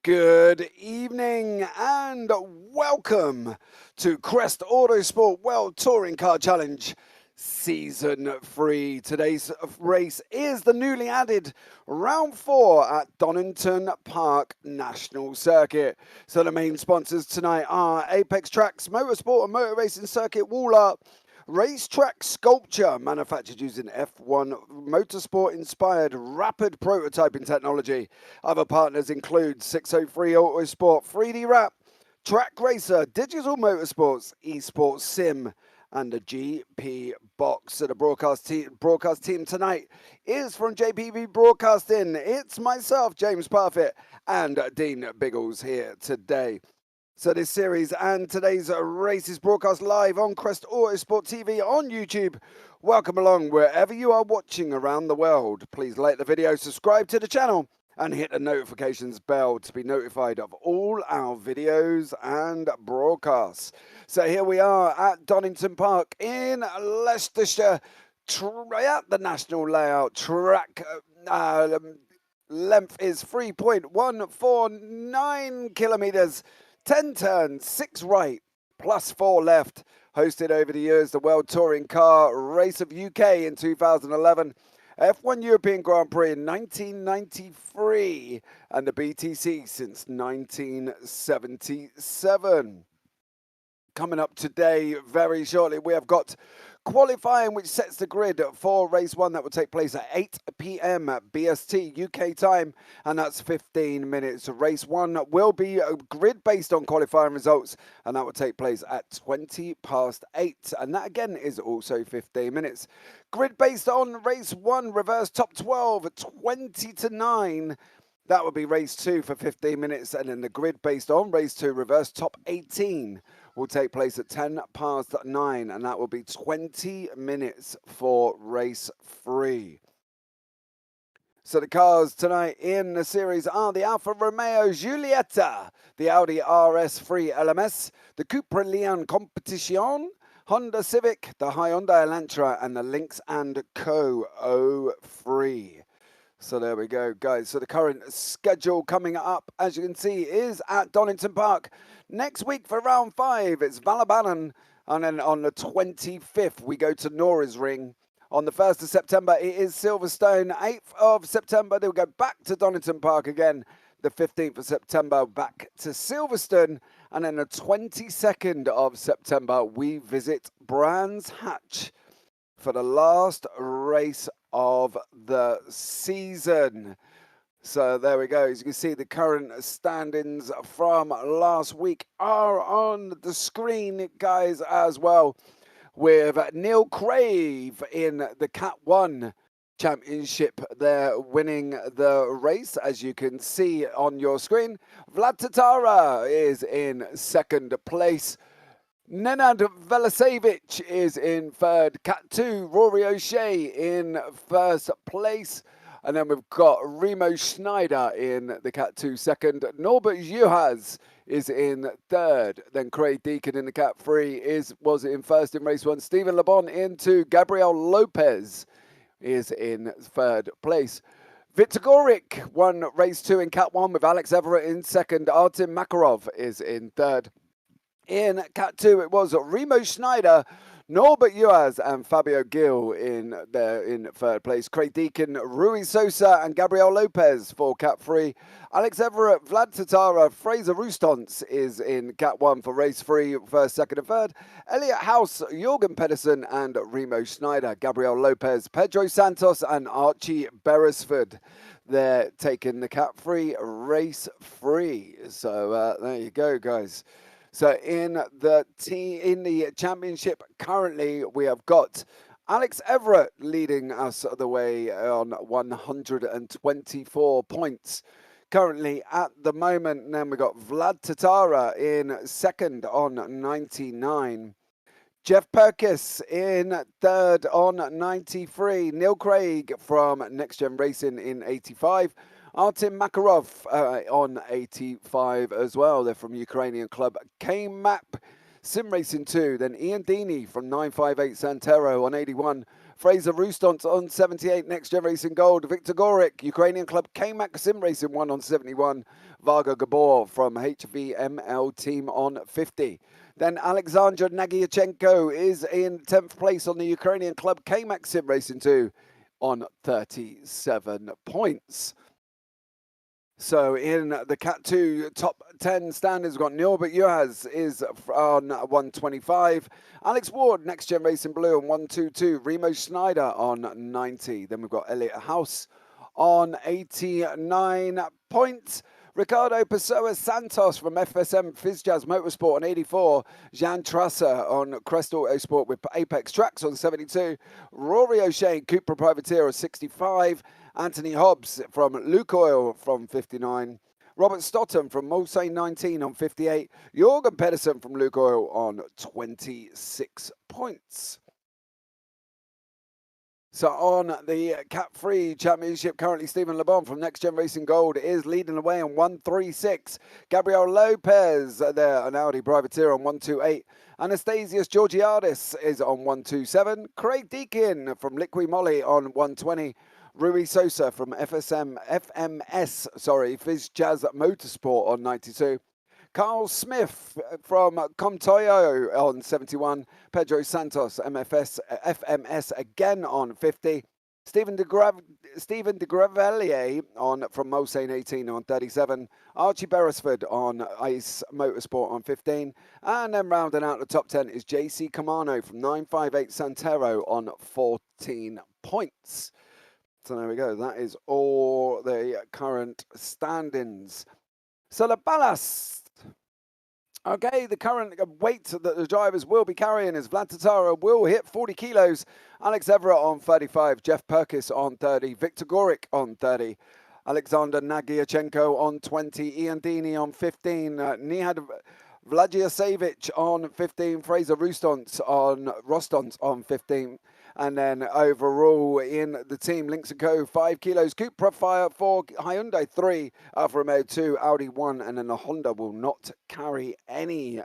Good evening and welcome to Crest Autosport World Touring Car Challenge Season 3. Today's race is the newly added Round 4 at Donington Park National Circuit. So the main sponsors tonight are Apex Tracks, Motorsport and Motor Racing Circuit Wall Art, Racetrack Sculpture, manufactured using F1 Motorsport inspired rapid prototyping technology. Other partners include 603 Autosport, 3D Wrap, Track Racer, Digital Motorsports, Esports Sim, and the GP Box. So the broadcast team tonight is from JPB Broadcasting. It's myself, James Parfitt, and Dean Biggles here today. So this series and today's race is broadcast live on Crest Autosport TV on YouTube. Welcome along wherever you are watching around the world. Please like the video, subscribe to the channel, and hit the notifications bell to be notified of all our videos and broadcasts. So here we are at Donington Park in Leicestershire at the national layout. Track length is 3.149 kilometers. 10 turns, 6 right, plus 4 left. Hosted over the years the World Touring Car Race of UK in 2011, F1 European Grand Prix in 1993, and the BTC since 1977. Coming up today, very shortly, we have got qualifying, which sets the grid for race 1 that will take place at 8 p.m. BST UK time, and that's 15 minutes. Race 1 will be a grid based on qualifying results, and that will take place at 8:20, and that again is also 15 minutes. Grid based on race 1, reverse top 12 at 20 to 9. That will be race 2 for 15 minutes, and then the grid based on race 2, reverse top 18, will take place at 9:10, and that will be 20 minutes for race 3. So the cars tonight in the series are the Alfa Romeo Giulietta, the Audi RS3 LMS, the Cupra Leon Competition, Honda Civic, the Hyundai Elantra, and the Lynx & Co. 03. So there we go, guys. So the current schedule coming up, as you can see, is at Donington Park. Next week for round 5, it's Valabannon. And then on the 25th, we go to Norris Ring. On the 1st of September, it is Silverstone. 8th of September, they'll go back to Donington Park again. The 15th of September, back to Silverstone. And then the 22nd of September, we visit Brand Hatch for the last race of the season. So there we go. As you can see, the current standings from last week are on the screen, guys, as well, with Neil Craig in the Cat 1 Championship there, winning the race, as you can see on your screen. Vlad Tatara is in 2nd place. Nenad Velisevic is in 3rd. Cat 2, Rory O'Shea in 1st place. And then we've got Remo Schneider in the Cat 2 2nd. Norbert Juhasz is in 3rd. Then Craig Deakin in the Cat 3 was in 1st in race 1. Steven Labon in 2. Gabriel Lopez is in 3rd place. Viktor Goric won race 2 in Cat 1 with Alex Everitt in 2nd. Artem Makarov is in 3rd. In Cat 2, it was Remo Schneider, Norbert Juhasz, and Fabio Gil in 3rd place. Craig Deakin, Rui Sosa, and Gabriel Lopez for Cat 3. Alex Everitt, Vlad Tatara, Fraser Roustons is in Cat 1 for race 3, 1st, 2nd, and 3rd. Elliot House, Jorgen Pedersen, and Remo Schneider. Gabriel Lopez, Pedro Santos, and Archie Beresford. They're taking the Cat 3 race 3. So there you go, guys. So in the championship currently, we have got Alex Everitt leading us the way on 124 points. Currently at the moment, and then we've got Vlad Tatara in 2nd on 99. Geoff Purkiss in 3rd on 93. Neil Craig from Next Gen Racing in 85. Artem Makarov on 85 as well. They're from Ukrainian club K-Map. Sim Racing 2, then Ian Deeney from 958 Santero on 81, Fraser Roustant on 78, Next Gen Racing Gold, Victor Goric, Ukrainian club K-Mac Sim Racing 1 on 71, Vaga Gabor from HVML team on 50. Then Alexander Nagyachenko is in 10th place on the Ukrainian club K-Mac Sim Racing 2 on 37 points. So in the Cat 2 top 10 standings, we've got Norbert Juhasz is on 125. Alex Ward, Next Gen Racing Blue on 122. Remo Schneider on 90. Then we've got Elliot House on 89 points. Ricardo Pessoa Santos from FSM FizzJazz Motorsport on 84. Jean Trasser on Crest Autosport with Apex Tracks on 72. Rory O'Shea, Cooper Privateer on 65. Anthony Hobbs from Lukoil from 59. Robert Stotton from Mulsanne 19 on 58. Jorgen Pedersen from Lukoil on 26 points. So on the Cat 3 Championship, currently Steven Labon from Next Gen Racing Gold is leading the way on 136. Gabriel Lopez there, an Audi Privateer on 128. Anastasios Georgiadis is on 127. Craig Deakin from Liqui Moly on 120. Rui Sosa from FMS FizzJazz Motorsport on 92. Carl Smith from Comtoyo on 71. Pedro Santos, FMS again on 50. Stephen de Gravelier from Mulsanne 18 on 37. Archie Beresford on Ice Motorsport on 15. And then rounding out the top 10 is JC Camano from 958 Santero on 14 points. So there we go. That is all the current standings. So the ballast. Okay, the current weight that the drivers will be carrying is Vlad Tatara will hit 40 kilos. Alex Everitt on 35. Geoff Purkiss on 30. Victor Goric on 30. Alexander Nagyachenko on 20. Ian Deeney on 15. Nihad Vladiasevich on 15. Fraser Roustant on 15. And then overall in the team, Lynx & Co. 5 kilos, Cupra Fire 4, Hyundai 3, Alfa Romeo 2, Audi 1, and then the Honda will not carry any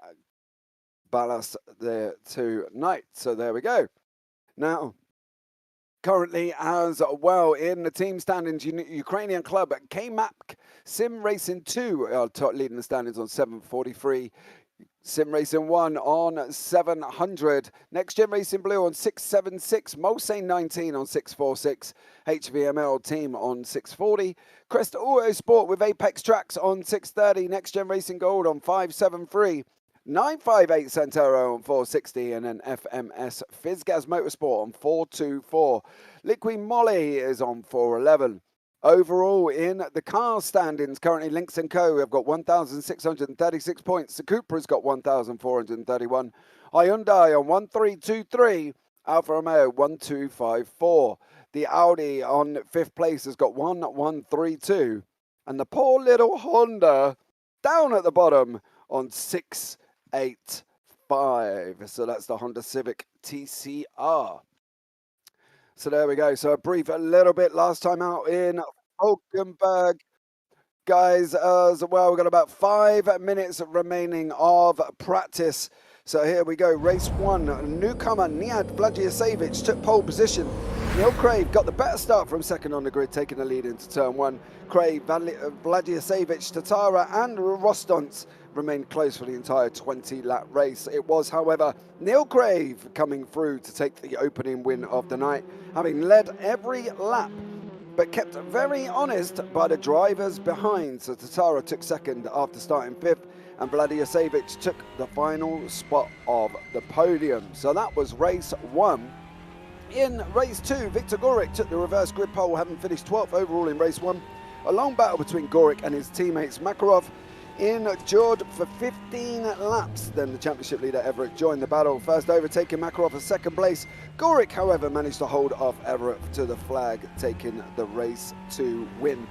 ballast there tonight. So there we go. Now, currently as well in the team standings, Ukrainian club K-Mac Sim Racing 2 are leading the standings on 743. Sim Racing 1 on 700. Next Gen Racing Blue on 676. Mulsanne 19 on 646. HVML team on 640. Crest Autosport with Apex Tracks on 630. Next Gen Racing Gold on 573. 958 Santero on 460. And then FMS FizzJazz Motorsport on 424. Liqui Moly is on 411. Overall, in the car standings, currently Lynx & Co. have got 1,636 points. The Cupra's got 1,431. Hyundai on 1,323. Alfa Romeo 1,254. The Audi on 5th place has got 1,132. And the poor little Honda down at the bottom on 685. So that's the Honda Civic TCR. So there we go. So a little bit last time out in Falkenberg. Guys, as well, we've got about 5 minutes remaining of practice. So here we go. Race 1. Newcomer Nihad Vladiasevich took pole position. Neil Craig got the better start from second on the grid, taking the lead into turn 1. Craig, Vladiasevich, Tatara and Rostons remained close for the entire 20-lap race. It was, however, Neil Craig coming through to take the opening win of the night, having led every lap, but kept very honest by the drivers behind. So Tatara took second after starting 5th, and Vladiasevich took the final spot of the podium. So that was race 1. In race 2, Victor Goric took the reverse grid pole, having finished 12th overall in race 1. A long battle between Goric and his teammates Makarov endured for 15 laps. Then the championship leader Everitt joined the battle, first overtaking Makarov for second place. Goric, however, managed to hold off Everitt to the flag, taking the race to win.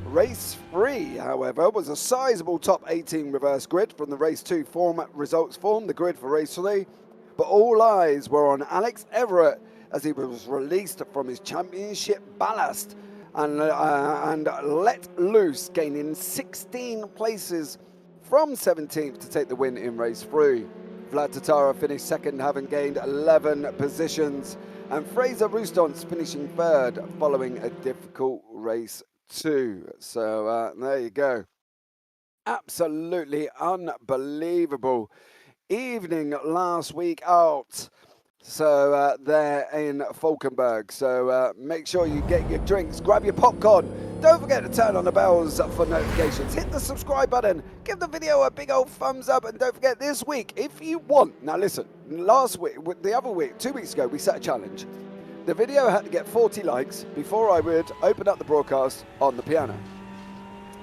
Race 3, however, was a sizable top 18 reverse grid from the race 2 results formed the grid for race 3, but all eyes were on Alex Everitt as he was released from his championship ballast and let loose, gaining 16 places from 17th to take the win in race 3. Vlad Tatara finished second, having gained 11 positions. And Fraser Roustons finishing third following a difficult race 2. So there you go. Absolutely unbelievable evening last week out. So there in Falkenberg. So make sure you get your drinks, grab your popcorn. Don't forget to turn on the bells for notifications. Hit the subscribe button. Give the video a big old thumbs up. And don't forget this week, if you want. Now listen, last week, the other week, 2 weeks ago, we set a challenge. The video had to get 40 likes before I would open up the broadcast on the piano.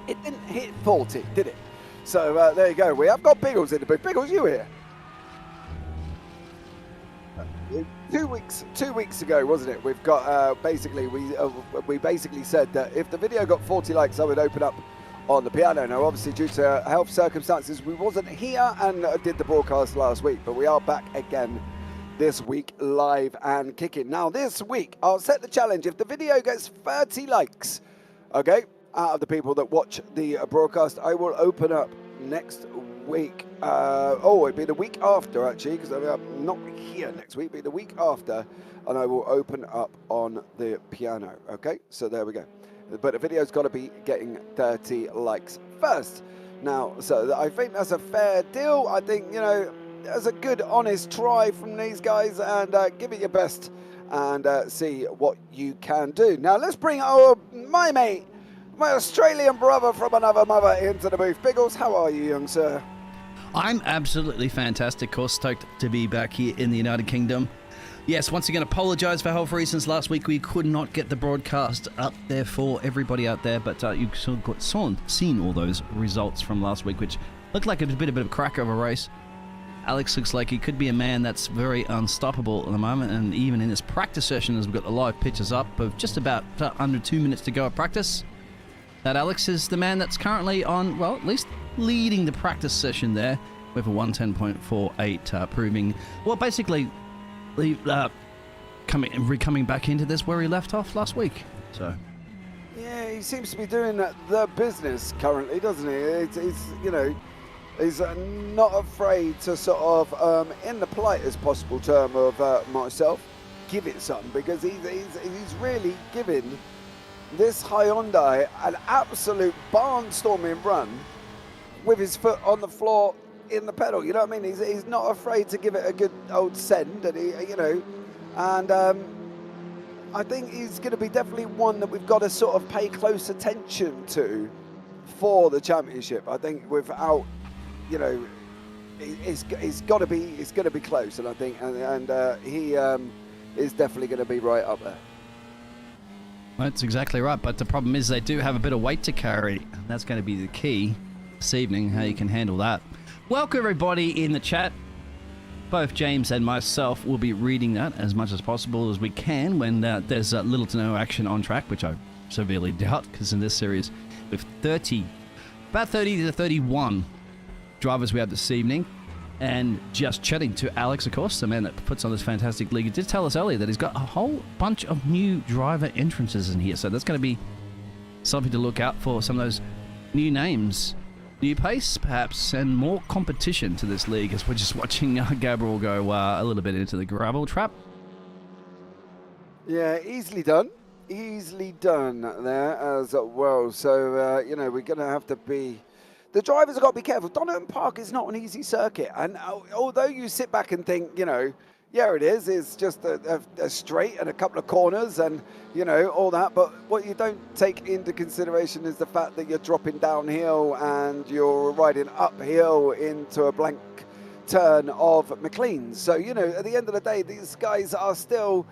It didn't hit 40, did it? So there you go. We have got Biggles in the booth. Biggles, you here? 2 weeks ago, wasn't it? We've got we basically said that if the video got 40 likes, I would open up on the piano. Now, obviously, due to health circumstances, we wasn't here and did the broadcast last week, but we are back again this week, live and kicking. Now, this week, I'll set the challenge. If the video gets 30 likes, okay, out of the people that watch the broadcast, I will open up next week. It'd be the week after, actually, because I'm not here next week, it'll be the week after, and I will open up on the piano, okay? So there we go. But the video's got to be getting 30 likes first. Now, so I think that's a fair deal. I think, you know, that's a good, honest try from these guys, and give it your best and see what you can do. Now, let's bring my mate, my Australian brother from another mother, into the booth. Biggles, how are you, young sir? I'm absolutely fantastic. Of course, stoked to be back here in the United Kingdom. Yes, once again, apologise for health reasons. Last week we could not get the broadcast up there for everybody out there, but you've seen all those results from last week, which looked like a bit of a cracker of a race. Alex looks like he could be a man that's very unstoppable at the moment, and even in this practice session, as we've got the live pictures up of just about under 2 minutes to go at practice, that Alex is the man that's currently on, well, at least leading the practice session there with a 1:10.48, proving, well, basically coming back into this where he left off last week. So yeah, he seems to be doing the business currently, doesn't he? He's not afraid to sort of, in the politest possible term of myself, give it something, because he's really giving this Hyundai an absolute barnstorming run with his foot on the floor in the pedal. You know what I mean? He's not afraid to give it a good old send, and I think he's going to be definitely one that we've got to sort of pay close attention to for the championship. I think without, it's got to be close, and I think he is definitely going to be right up there. That's exactly right, but the problem is they do have a bit of weight to carry. That's going to be the key this evening, how you can handle that. Welcome everybody in the chat. Both James and myself will be reading that as much as possible as we can when there's little to no action on track, which I severely doubt, because in this series with about 30 to 31 drivers we have this evening, and just chatting to Alex, of course, the man that puts on this fantastic league. He did tell us earlier that he's got a whole bunch of new driver entrances in here, so that's going to be something to look out for, some of those new names. New pace, perhaps, and more competition to this league as we're just watching Gabriel go a little bit into the gravel trap. Yeah, easily done there as well. So, we're going to have to be... The drivers have got to be careful. Donington Park is not an easy circuit. And although you sit back and think, yeah, it is. It's just a straight and a couple of corners and, all that. But what you don't take into consideration is the fact that you're dropping downhill and you're riding uphill into a blank turn of McLean's. So, at the end of the day, these guys are still...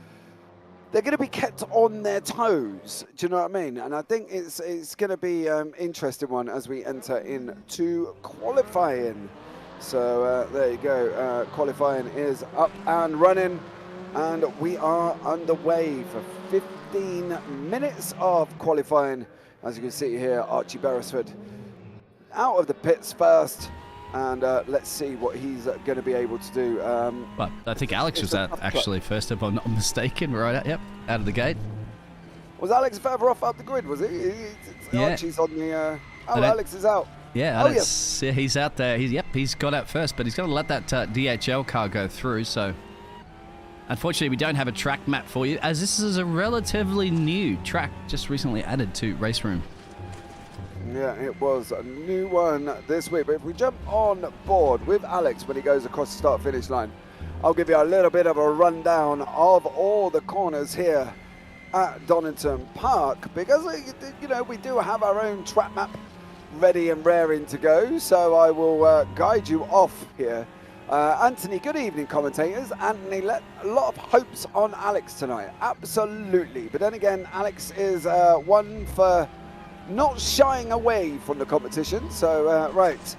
They're going to be kept on their toes. Do you know what I mean? And I think it's going to be an interesting one as we enter into qualifying. So there you go. Qualifying is up and running, and we are underway for 15 minutes of qualifying. As you can see here, Archie Beresford out of the pits first, and let's see what he's going to be able to do. Well, I think Alex was actually first, if I'm not mistaken, right out of the gate. Was Alex further off up the grid, was he? Yeah. Archie's on the... Alex is out. Yeah, Oh, Alex, yeah, he's out there. He's got out first, but he's going to let that DHL car go through. So, unfortunately, we don't have a track map for you, as this is a relatively new track just recently added to RaceRoom. Yeah, it was a new one this week. But if we jump on board with Alex when he goes across the start-finish line, I'll give you a little bit of a rundown of all the corners here at Donington Park, because, you know, we do have our own track map ready and raring to go. So I will guide you off here. Anthony, good evening, commentators. Anthony, a lot of hopes on Alex tonight. Absolutely. But then again, Alex is one for not shying away from the competition. So, right.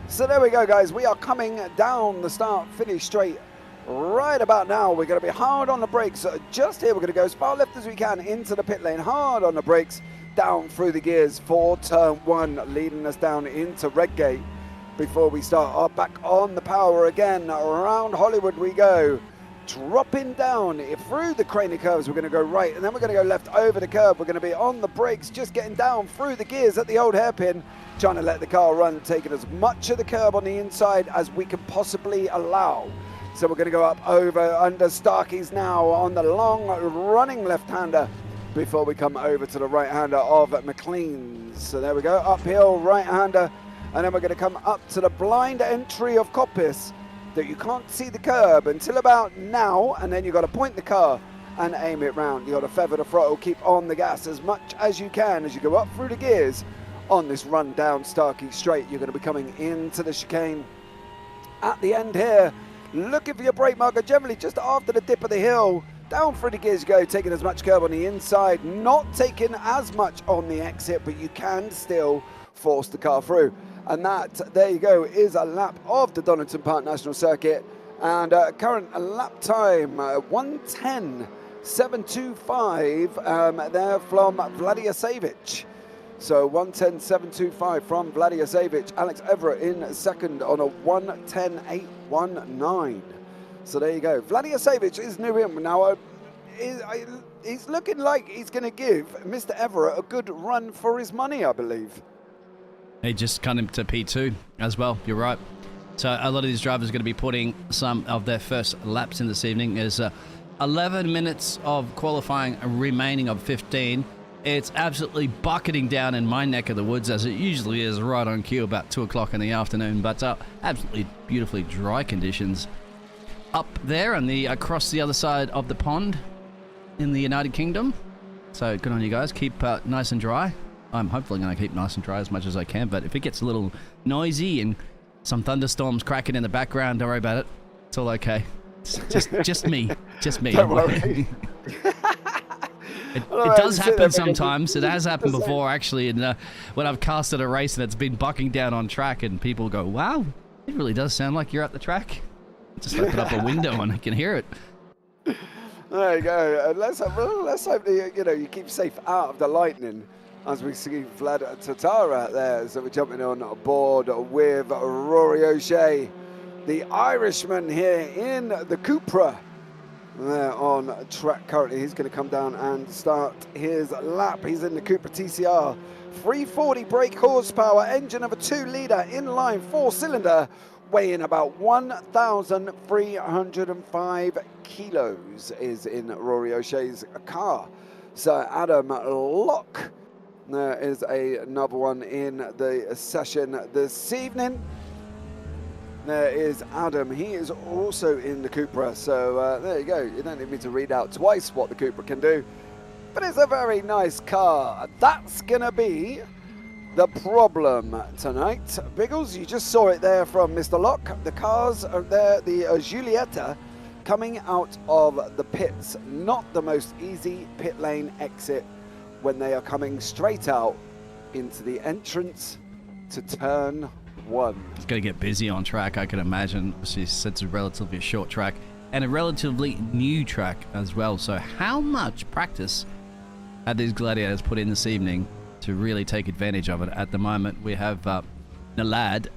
So there we go, guys. We are coming down the start-finish straight right about now. We're going to be hard on the brakes. Just here, we're going to go as far left as we can into the pit lane. Hard on the brakes, down through the gears for turn one, leading us down into Redgate before we start back on the power again. Around Hollywood we go. Dropping down through the cranny curves, we're going to go right, and then we're going to go left over the curb. We're going to be on the brakes, just getting down through the gears at the old hairpin, trying to let the car run, taking as much of the curb on the inside as we can possibly allow. So we're going to go up over under Starkey's now on the long running left-hander before we come over to the right-hander of McLean's. So there we go, uphill right-hander, and then we're going to come up to the blind entry of Coppice, that you can't see the curb until about now, and then you've got to point the car and aim it round. You've got to feather the throttle, keep on the gas as much as you can as you go up through the gears on this run down Starkey Straight. You're going to be coming into the chicane at the end here, looking for your brake marker, generally just after the dip of the hill. Down through the gears you go, taking as much curb on the inside, not taking as much on the exit, but you can still force the car through. And that, there you go, is a lap of the Donington Park National Circuit. And current lap time, 1:10.725 there from Vladiyasevic. So 1:10.725 from Vladiyasevic. Alex Everitt in second on a 1:10.819. So there you go. Vladiyasevic is new in now. He's looking like he's going to give Mr. Everitt a good run for his money, I believe. He just cut him to P2 as well. You're right. So a lot of these drivers are going to be putting some of their first laps in this evening. There's 11 minutes of qualifying remaining of 15. It's absolutely bucketing down in my neck of the woods, as it usually is right on cue about 2 o'clock in the afternoon. But absolutely beautifully dry conditions up there and across the other side of the pond in the United Kingdom. So good on you guys. Keep nice and dry. I'm hopefully going to keep nice and dry as much as I can, but if it gets a little noisy and some thunderstorms cracking in the background, don't worry about it. It's all okay. It's just me. Just me. Don't worry. It does happen sometimes. It has happened before, actually, and when I've casted a race and it's been bucking down on track and people go, wow, it really does sound like you're at the track. Just open up a window and I can hear it. There you go. Let's hope that, you keep safe out of the lightning, as we see Vlad Tatara there. So we're jumping on board with Rory O'Shea, the Irishman here in the Cupra. There on track currently. He's going to come down and start his lap. He's in the Cupra TCR. 340 brake horsepower, engine of a 2-litre inline 4-cylinder, weighing about 1,305 kilos is in Rory O'Shea's car. So Adam Locke, there is another one in the session this evening. There is Adam. He is also in the Cupra. So there you go. You don't need me to read out twice what the Cupra can do. But it's a very nice car. That's going to be the problem tonight. Biggles, you just saw it there from Mr. Locke. The cars are there. The Giulietta coming out of the pits. Not the most easy pit lane exit when they are coming straight out into the entrance to turn one. It's going to get busy on track, I can imagine. It's a relatively short track and a relatively new track as well. So how much practice had these gladiators put in this evening to really take advantage of it? At the moment, we have Nurad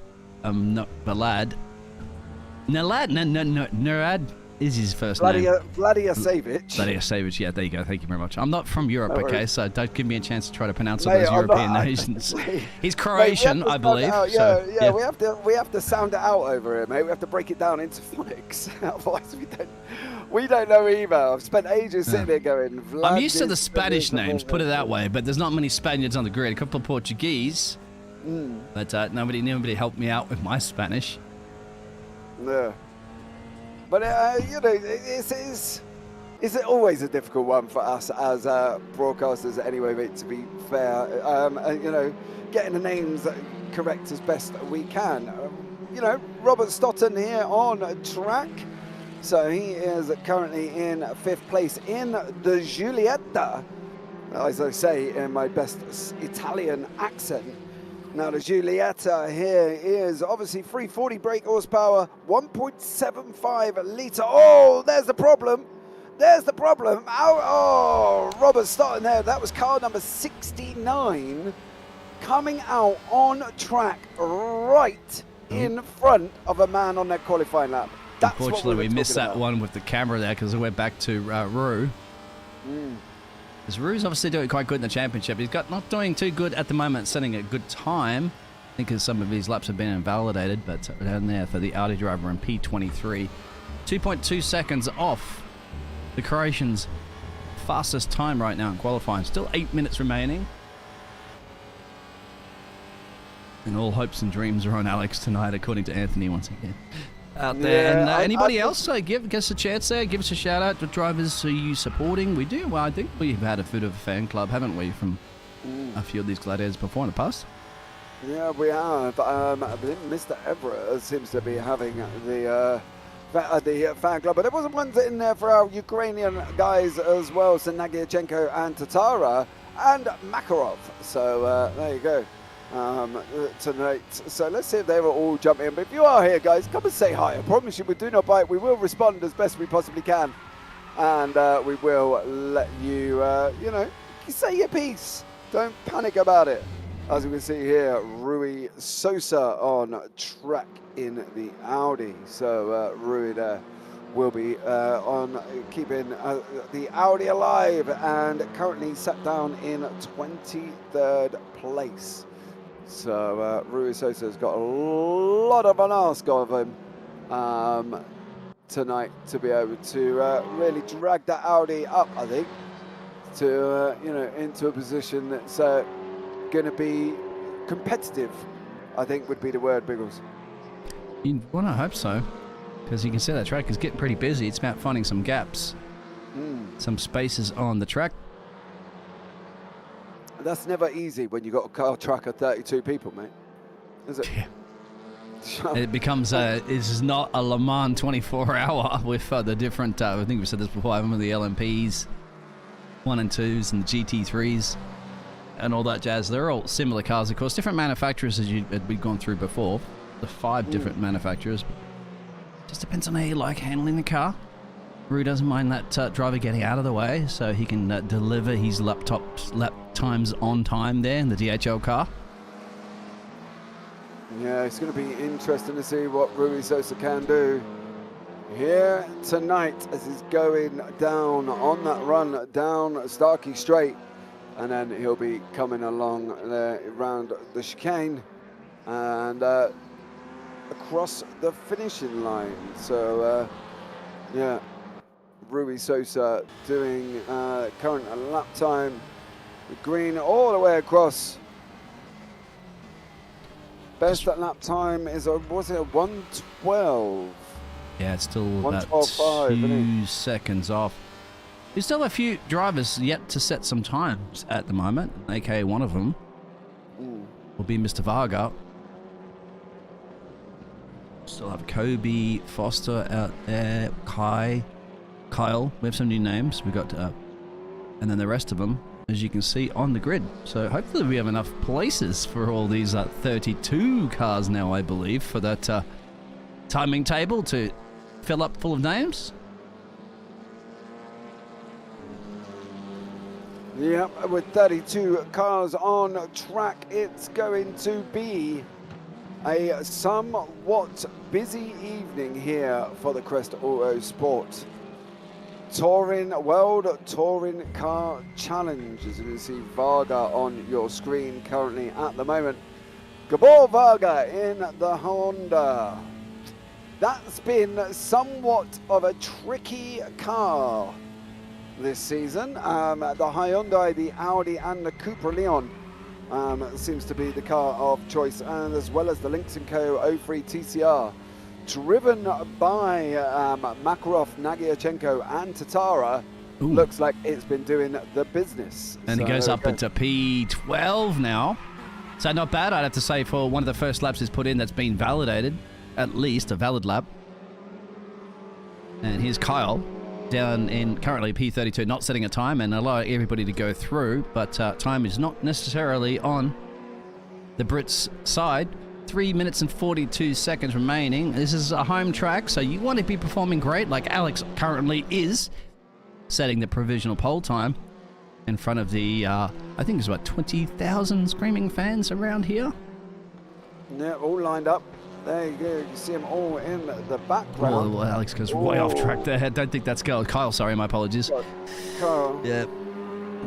is his first name? Vladiasevich. Yeah, there you go. Thank you very much. I'm not from Europe, No okay, worries. so don't give me a chance to try to pronounce all those European nations. He's Croatian, I believe. Yeah, we have to sound it out over here, mate. We have to break it down into phonics. Otherwise, we don't know either. I've spent ages sitting there going. I'm used to the Spanish names, put it that way, but there's not many Spaniards on the grid. A couple of Portuguese, but nobody helped me out with my Spanish. Yeah. But, it's always a difficult one for us as broadcasters anyway, mate, to be fair. Getting the names correct as best we can. Robert Stoughton here on track. So he is currently in 5th place in the Giulietta, as I say in my best Italian accent. Now the Giulietta here is obviously 340 brake horsepower, 1.75 litre. Oh, there's the problem. Robert Stoughton there. That was car number 69 coming out on track right in front of a man on their qualifying lap. Unfortunately, we missed that one with the camera there because it went back to Rue. Because Rue's obviously doing quite good in the championship. He's not doing too good at the moment, setting a good time. I think as some of his laps have been invalidated, but down there for the Audi driver in P23. 2.2 seconds off the Croatian's fastest time right now in qualifying. Still 8 minutes remaining. And all hopes and dreams are on Alex tonight, according to Anthony once again. Out there. Yeah, and anybody else give us a chance there? Give us a shout out to drivers who you supporting. We do. Well, I think we've had a bit of a fan club, haven't we, from a few of these gladiators before in the past? Yeah, we have. I think Mr. Everitt seems to be having the fan club, but there wasn't ones in there for our Ukrainian guys as well, so Nagyachenko and Tatara and Makarov. So there you go. Tonight. So let's see if they will all jump in. But if you are here, guys, come and say hi. I promise you, we do not bite. We will respond as best we possibly can, and we will let you, say your piece. Don't panic about it. As we can see here, Rui Sosa on track in the Audi. So Rui there will be on keeping the Audi alive and currently sat down in 23rd place. So Rui Sosa's got a lot of an ask of him tonight to be able to really drag that Audi up, I think, to into a position that's going to be competitive, I think would be the word, Biggles. You want to hope so, because you can see that track is getting pretty busy. It's about finding some gaps, some spaces on the track. That's never easy when you got a car track of 32 people, mate. Is it? Yeah. It becomes this is not a Le Mans 24-hour with the different. I think we said this before. With the LMPs, 1 and 2s, and the GT3s, and all that jazz. They're all similar cars, of course. Different manufacturers, as we've gone through before. The 5 different manufacturers. Just depends on how you like handling the car. Rue doesn't mind that driver getting out of the way so he can deliver his lap times on time there in the DHL car. Yeah, it's going to be interesting to see what Rui Sosa can do here tonight as he's going down on that run down Starkey Straight, and then he'll be coming along there around the chicane and across the finishing line. So yeah, Rui Sosa doing current lap time, green all the way across. Best lap time is was it a 1:12? Yeah, it's still about 1:12.5, 2 seconds off. There's still a few drivers yet to set some times at the moment, aka one of them will be Mr. Vaga. Still have Kobe, Foster out there, Kyle. We have some new names. We've got, and then the rest of them, as you can see, on the grid. So hopefully we have enough places for all these 32 cars now, I believe, for that timing table to fill up full of names. Yep, with 32 cars on track, it's going to be A somewhat busy evening here for the Crest Autosport World Touring Car Challenge. As you can see Vaga on your screen currently at the moment. Gabor Vaga in the Honda. That's been somewhat of a tricky car this season. The Hyundai, the Audi and the Cupra Leon seems to be the car of choice, and as well as the Lynx & Co. 03 TCR, driven by Makarov, Nagyachenko and Tatara. Ooh. Looks like it's been doing the business. And it goes up into P12 now. So not bad, I'd have to say, for one of the first laps he's put in that's been validated. At least a valid lap. And here's Kyle down in currently P32, not setting a time and allow everybody to go through, but time is not necessarily on the Brits' side. 3 minutes and 42 seconds remaining. This is a home track, so you want to be performing great like Alex currently is, setting the provisional pole time in front of the, I think there's about 20,000 screaming fans around here. Yeah, all lined up. There you go. You see them all in the background. Oh, Alex goes way off track there. I don't think that's Kyle. Sorry, my apologies. Kyle. Yeah.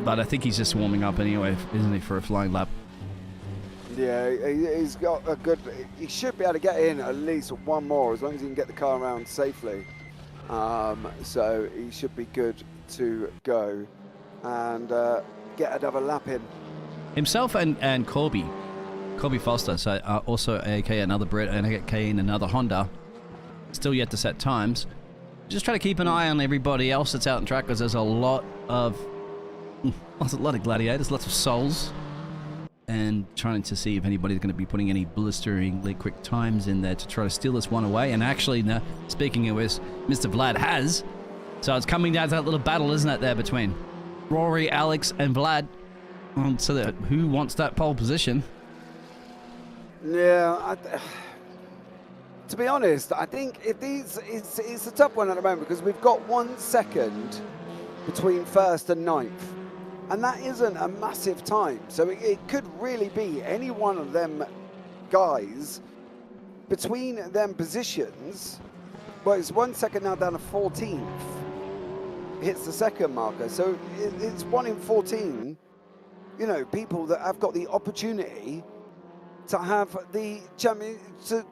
But I think he's just warming up anyway, isn't he, for a flying lap? Yeah, he's got a good... He should be able to get in at least one more, as long as he can get the car around safely. So he should be good to go and get another lap in. Himself and Corby Foster, so also AK another Brit and AK in another Honda, still yet to set times. Just try to keep an eye on everybody else that's out in track, because there's a lot of gladiators, lots of souls, and trying to see if anybody's going to be putting any blisteringly quick times in there to try to steal this one away. And actually, speaking of this, Mr. Vlad has. So it's coming down to that little battle, isn't it, there between Rory, Alex, and Vlad. So that who wants that pole position? Yeah, to be honest, I think it's a tough one at the moment, because we've got 1 second between first and ninth, and that isn't a massive time. So it could really be any one of them guys between them positions. Well, it's 1 second now down to 14th. Hits the second marker, so it's 1 in 14. You know, people that have got the opportunity to have the champion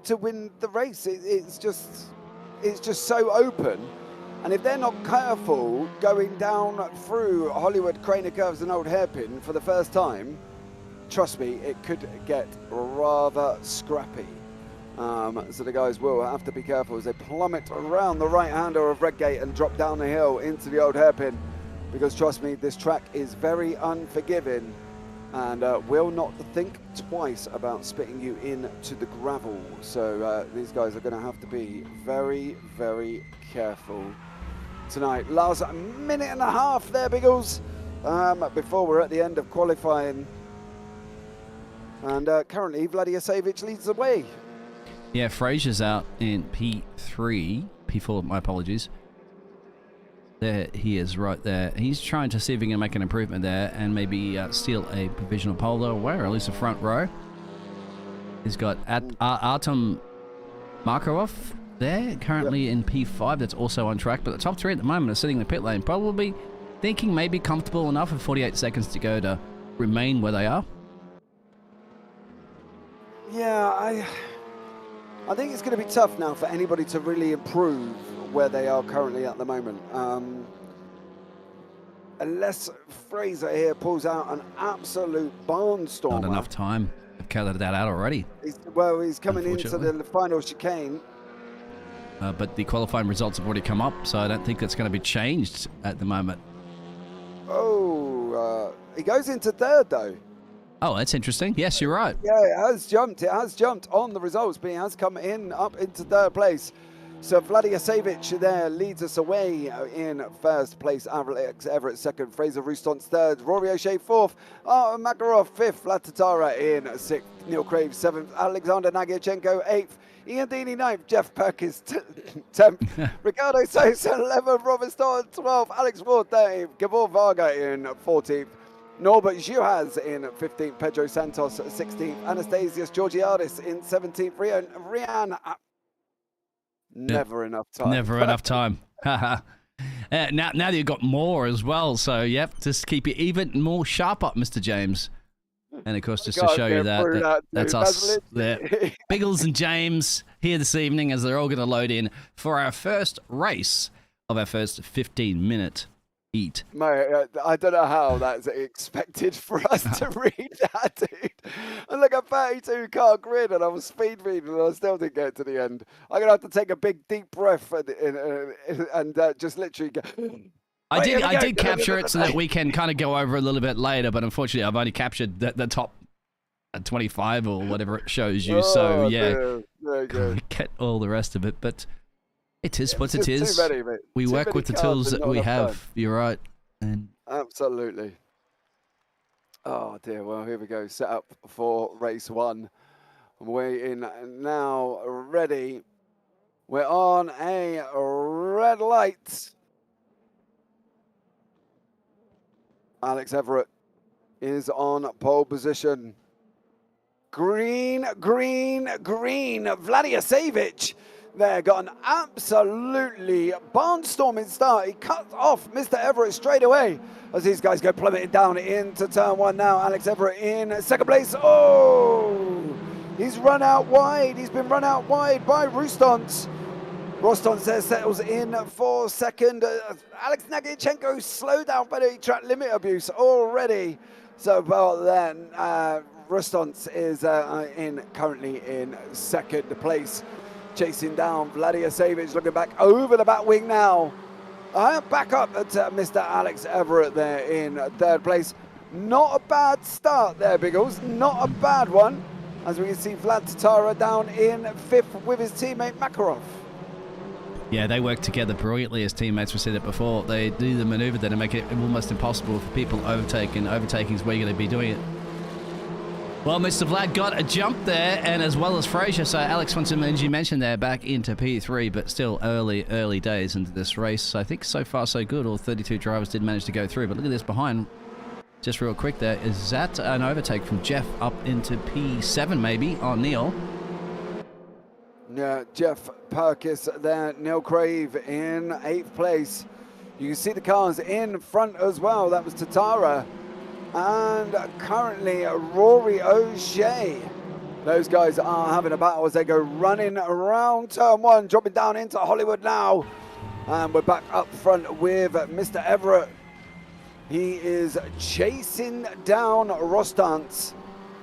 to win the race. It's just so open, and if they're not careful going down through Hollywood, Craner Curves and Old Hairpin for the first time, trust me, it could get rather scrappy. So the guys will have to be careful as they plummet around the right-hander of Redgate and drop down the hill into the Old Hairpin, because trust me, this track is very unforgiving and will not think twice about spitting you into the gravel. So these guys are going to have to be very, very careful tonight. Last minute and a half there, Biggles, before we're at the end of qualifying. And currently, Vladiyasevic leads the way. Yeah, Fraser's out in P4, my apologies. There he is, right there. He's trying to see if he can make an improvement there and maybe steal a provisional pole away, or at least a front row. He's got Artem Makarov there, currently in P5. That's also on track, but the top three at the moment are sitting in the pit lane, probably thinking maybe comfortable enough with 48 seconds to go to remain where they are. Yeah, I think it's going to be tough now for anybody to really improve where they are currently at the moment. Unless Fraser here pulls out an absolute barnstormer. Not enough time. I've counted that out already. He's coming into the final chicane. But the qualifying results have already come up, so I don't think that's going to be changed at the moment. Oh, he goes into third though. Oh, that's interesting. Yes, you're right. Yeah, it has jumped. It has jumped on the results, but he has come in up into third place. So Vladiyasevic there leads us away in first place. Alex Everitt second. Fraser Roustons third. Rory O'Shea fourth. Makarov fifth. Vlad Tatara in sixth. Neil Crave seventh. Alexander Nagyachenko eighth. Ian Deeney ninth. Geoff Purkiss 10th. Ricardo Sosa 11th. Robert Stott 12th. Alex Ward 13th. Gabor Vaga in 14th. Norbert Juhasz in 15th, Pedro Santos 16th, Anastasios Georgiadis in 17th, Rian. Never enough time. Never enough time. now that you've got more as well, so yep, just keep it even more sharp up, Mr. James. And of course, just to show you that's us there. Biggles and James here this evening as they're all going to load in for our first race of our first 15-minute heat. Mate, I don't know how that's expected for us to read that, dude. I look at 32 car grid and I was speed reading and I still didn't get to the end. I'm going to have to take a big deep breath and just literally go... I did capture it so that we can kind of go over a little bit later, but unfortunately I've only captured the top 25 or whatever it shows you. So yeah, get all the rest of it, but it is what it is. Many, we work with the tools that we have. Time. You're right. And absolutely. Oh dear. Well, here we go. Set up for race one. We're in now. Ready. We're on a red light. Alex Everitt is on pole position. Green. Vladiyasevic there got an absolutely barnstorming start. He cut off Mr. Everitt straight away as these guys go plummeting down into turn one now. Alex Everitt in second place. Oh, he's run out wide. He's been run out wide by Rustons. Roston says settles in for second. Alex Nagyachenko slowed down by the track limit abuse already. So about then, Roston is currently in second place, chasing down Vladiyasevic, looking back over the back wing now. Back up at Mr. Alex Everitt there in third place. Not a bad start there, Biggles. Not a bad one. As we can see, Vlad Tatara down in fifth with his teammate Makarov. Yeah, they work together brilliantly as teammates. We said it before. They do the maneuver there to make it almost impossible for people overtaking. Overtaking is where you're going to be doing it. Well, Mr. Vlad got a jump there, and as well as Fraser. So Alex Swanson, as you mentioned there, back into P3, but still early days into this race. I think so far so good. All 32 drivers did manage to go through. But look at this behind. Just real quick there. Is that an overtake from Geoff up into P7 maybe on Neil? Yeah, Geoff Purkiss there, Neil Crave in 8th place. You can see the cars in front as well. That was Tatara and currently Rory O'Shea. Those guys are having a battle as they go running around turn one, dropping down into Hollywood now. And we're back up front with Mr. Everitt. He is chasing down Rostance,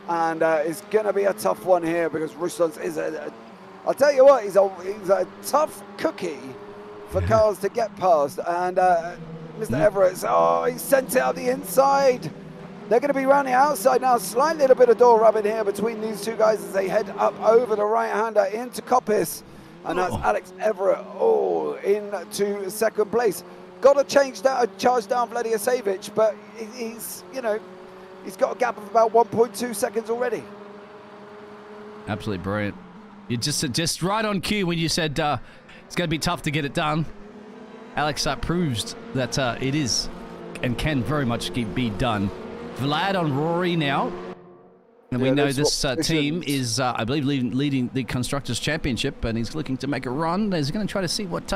and it's going to be a tough one here because Rostance is I'll tell you what, he's a tough cookie for cars to get past. And Mr. Everitt, he sent it out the inside. They're going to be round the outside now. Slight little bit of door rubbing here between these two guys as they head up over the right-hander into Coppice. And that's Alex Everitt, into second place. Got to charge down Vladiyasevic, but he's got a gap of about 1.2 seconds already. Absolutely brilliant. You just right on cue when you said it's going to be tough to get it done. Alex proves that it is and can very much be done. Vlad on Rory now. And we know this team is, I believe, leading the Constructors' Championship, and he's looking to make a run. He's going to try to see what...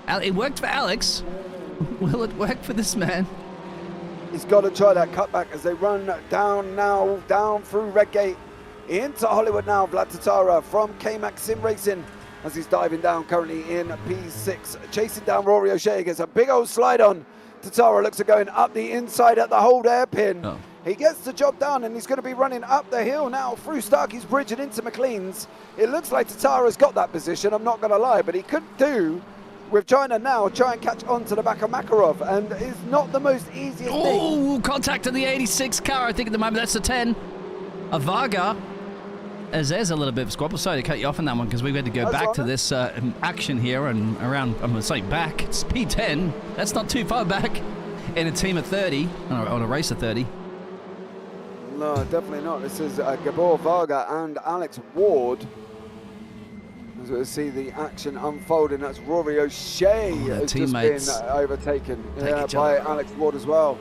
it worked for Alex. Will it work for this man? He's got to try that cutback as they run down through Redgate. Into Hollywood now, Vlad Tatara from K-Max Sim Racing as he's diving down currently in P6. Chasing down Rory O'Shea, gets a big old slide on. Tatara looks at going up the inside at the hold hairpin. Oh. He gets the job done and he's going to be running up the hill now through Starkey's Bridge and into McLean's. It looks like Tatara's got that position, I'm not going to lie, but he could do with trying to try and catch on to the back of Makarov, and it's not the most easiest thing. Oh, contact on the 86 car, I think at the moment that's the 10. A Vaga. As there's a little bit of squabble. Sorry to cut you off on that one because we've had to go back to this action here and around, I'm going to say back. It's P10. That's not too far back in a team of 30, on a race of 30. No, definitely not. This is Gabor Vaga and Alex Ward. As we see the action unfolding, that's Rory O'Shea has just been overtaken by Alex Ward as well.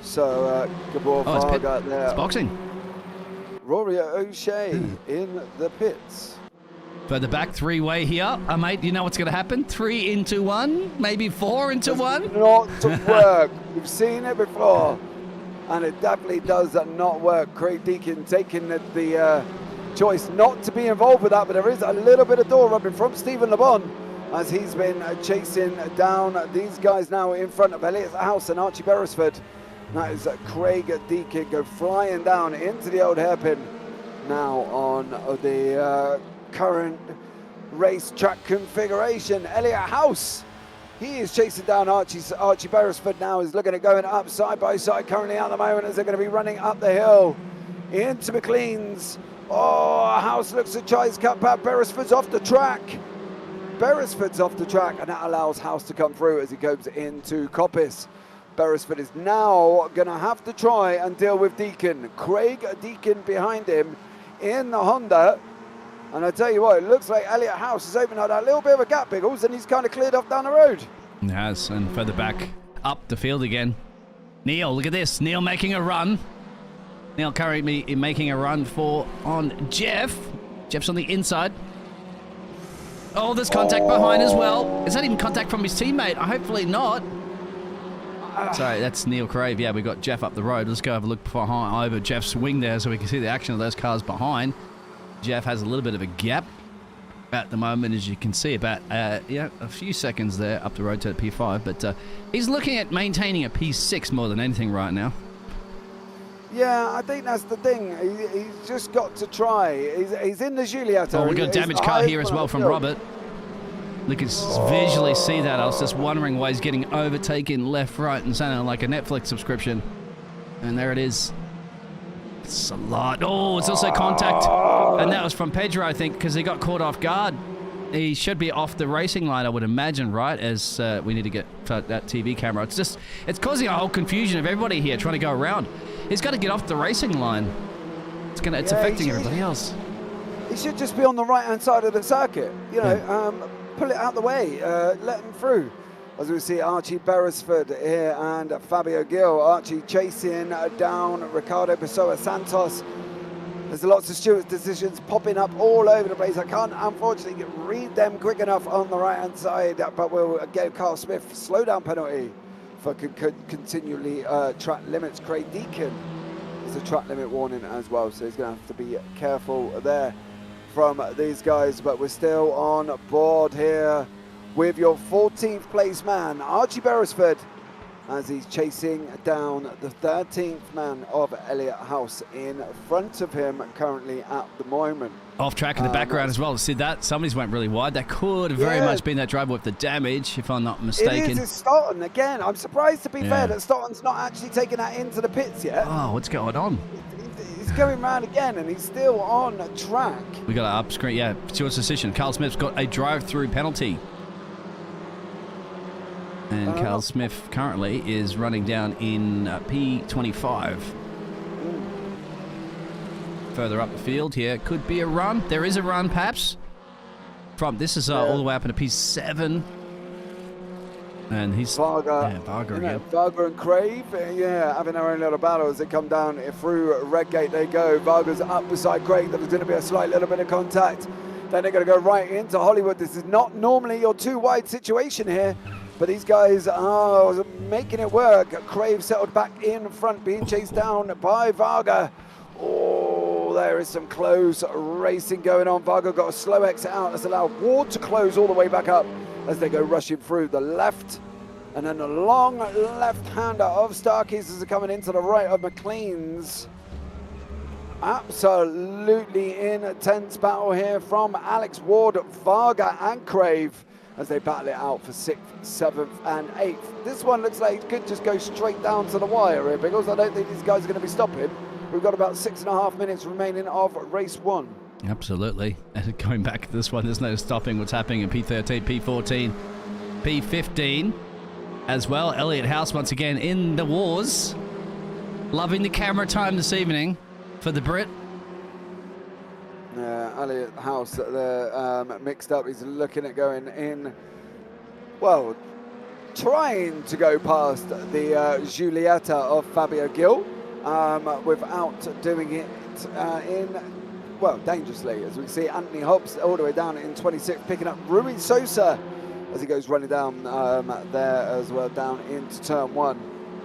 So Gabor Vaga there. It's boxing. Rory O'Shea in the pits. Further back, three-way here. Mate, you know what's going to happen? 3 into 1, maybe 4 into 1. Not to work. We've seen it before, and it definitely does not work. Craig Deakin taking the choice not to be involved with that, but there is a little bit of door rubbing from Steven Labon as he's been chasing down these guys now in front of Elliot House and Archie Beresford. That is Craig Deakin go flying down into the old hairpin now on the current racetrack configuration. Elliot House, he is chasing down Archie Beresford now. He's looking at going up side by side currently at the moment as they're going to be running up the hill into McLean's. Oh, House looks to try his cut back. Beresford's off the track. Beresford's off the track, and that allows House to come through as he goes into Coppice. Beresford is now going to have to try and deal with Deakin. Craig Deakin behind him in the Honda. And I tell you what, it looks like Elliot House has opened up that little bit of a gap, Biggles, and he's kind of cleared off down the road. He has, and further back, up the field again. Neil, look at this. Neil making a run. Neil currently making a run on Geoff. Geoff's on the inside. Oh, there's contact behind as well. Is that even contact from his teammate? Hopefully not. Sorry, that's Neil Crave. Yeah, we got Geoff up the road. Let's go have a look over Geoff's wing there so we can see the action of those cars behind. Geoff has a little bit of a gap at the moment, as you can see, about a few seconds there up the road to P5, but he's looking at maintaining a P6 more than anything right now. Yeah, I think that's the thing. He's just got to try. He's in the Giulietto. Oh, we got a damaged car here as well from Robert. Look, can visually see that. I was just wondering why he's getting overtaken left, right, and center like a Netflix subscription. And there it is. It's a lot. Oh, it's also contact. And that was from Pedro, I think, because he got caught off guard. He should be off the racing line, I would imagine, right? As we need to get that TV camera. It's causing a whole confusion of everybody here trying to go around. He's got to get off the racing line. It's affecting everybody else. He should just be on the right-hand side of the circuit. You know, pull it out the way, let him through. As we see Archie Beresford here and Fabio Gil. Archie chasing down Ricardo Pessoa Santos. There's lots of Stewart's decisions popping up all over the place. I can't, unfortunately, read them quick enough on the right-hand side, but we'll give Carl Smith slow down penalty for continually track limits. Craig Deakin is a track limit warning as well, so he's going to have to be careful there from these guys. But we're still on board here with your 14th place man, Archie Beresford, as he's chasing down the 13th man of Elliot House in front of him currently at the moment. Off track in the background as well. See that? Somebody's went really wide. That could have very much been that driver with the damage, if I'm not mistaken. It is Stoughton again. I'm surprised, to be fair, that Stoughton's not actually taken that into the pits yet. Oh, what's going on? He's going round again, and he's still on track. We got an up screen. Yeah, Stewart's decision. Carl Smith's got a drive-through penalty. And Carl Smith currently is running down in P25. Further up the field here, could be a run. There is a run, perhaps. This is all the way up into P7. And he's Vaga again. Vaga and Crave, having their own little battle as they come down through Redgate. They go. Vaga's up beside Craig. There's going to be a slight little bit of contact. Then they're going to go right into Hollywood. This is not normally your too wide situation here, but these guys are making it work. Crave settled back in front, being chased down by Vaga. Oh, there is some close racing going on. Vaga got a slow exit out. That's allowed Ward to close all the way back up as they go rushing through the left. And then a long left-hander of Starkeys as they're coming into the right of McLean's. Absolutely intense battle here from Alex Ward, Vaga and Crave as they battle it out for 6th, 7th and 8th. This one looks like it could just go straight down to the wire here, because I don't think these guys are going to be stopping. We've got about 6.5 minutes remaining of race 1. Absolutely. And going back to this one, there's no stopping what's happening in P13, P14, P15 as well. Elliot House once again in the wars. Loving the camera time this evening for the Brit. Elliot House, they're mixed up. He's looking at going in, well, trying to go past the Giulietta of Fabio Gil without doing it dangerously, as we see Anthony Hobbs all the way down in 26, picking up Rui Sosa as he goes running down there as well, down into turn 1.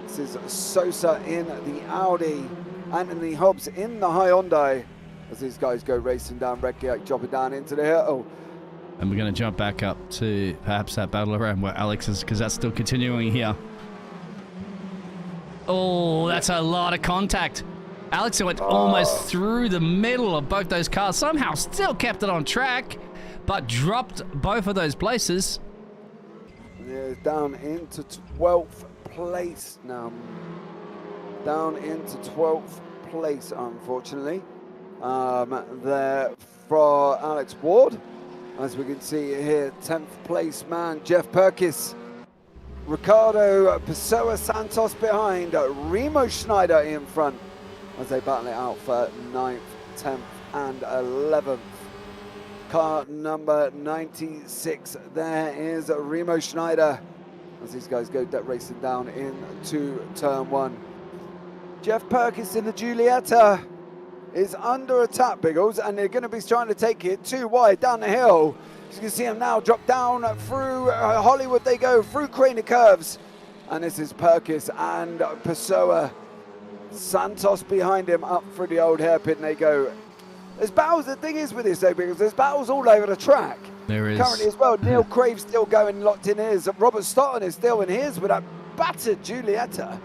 This is Sosa in the Audi, Anthony Hobbs in the Hyundai, as these guys go racing down red gate, dropping down into the hill. And we're going to jump back up to perhaps that battle around where Alex is, because that's still continuing here. Oh, that's a lot of contact. Alex went almost through the middle of both those cars, somehow still kept it on track, but dropped both of those places. Yeah, down into 12th place now. Down into 12th place, unfortunately. There for Alex Ward. As we can see here, 10th place man, Geoff Purkiss. Ricardo Pessoa Santos behind, Remo Schneider in front as they battle it out for 9th, 10th and 11th. Car number 96, there is Remo Schneider as these guys go racing down into turn 1. Geoff Purkiss in the Giulietta is under attack, Biggles, and they're going to be trying to take it too wide down the hill. As you can see him now drop down through Hollywood, they go through Craner Curves, and this is Purkiss and Pessoa Santos behind him up through the old hairpin they go. There's battles, the thing is with this though, because there's battles all over the track. There is. Currently as well, Neil Crave's still going locked in his, Robert Stotton is still in his with that battered Giulietta,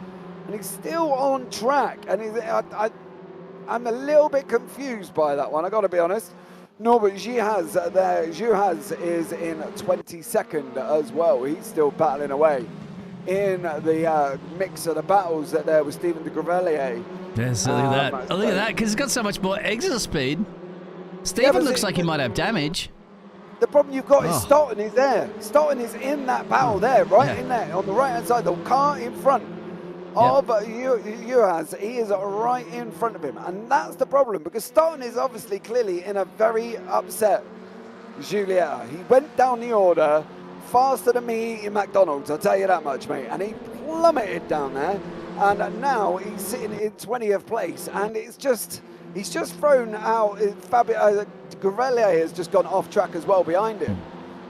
and he's still on track, and he's, I'm a little bit confused by that one, I got to be honest. Norbert Juhasz there, Juhasz is in 22nd as well. He's still battling away in the mix of the battles that there with Steven de Gravelier. Yes, look at that. Look at that, because he's got so much more exit speed. Steven looks like he might have damage. The problem you've got is Stotton is there. Stotton is in that battle there, right in there, on the right-hand side, the car in front of Juhasz. He is right in front of him, and that's the problem, because Stotton is obviously clearly in a very upset Giulietta. He went down the order faster than me eating McDonald's, I'll tell you that much, mate, and he plummeted down there, and now he's sitting in 20th place, and it's just, he's just thrown out, Fabio Gravelier has just gone off track as well behind him,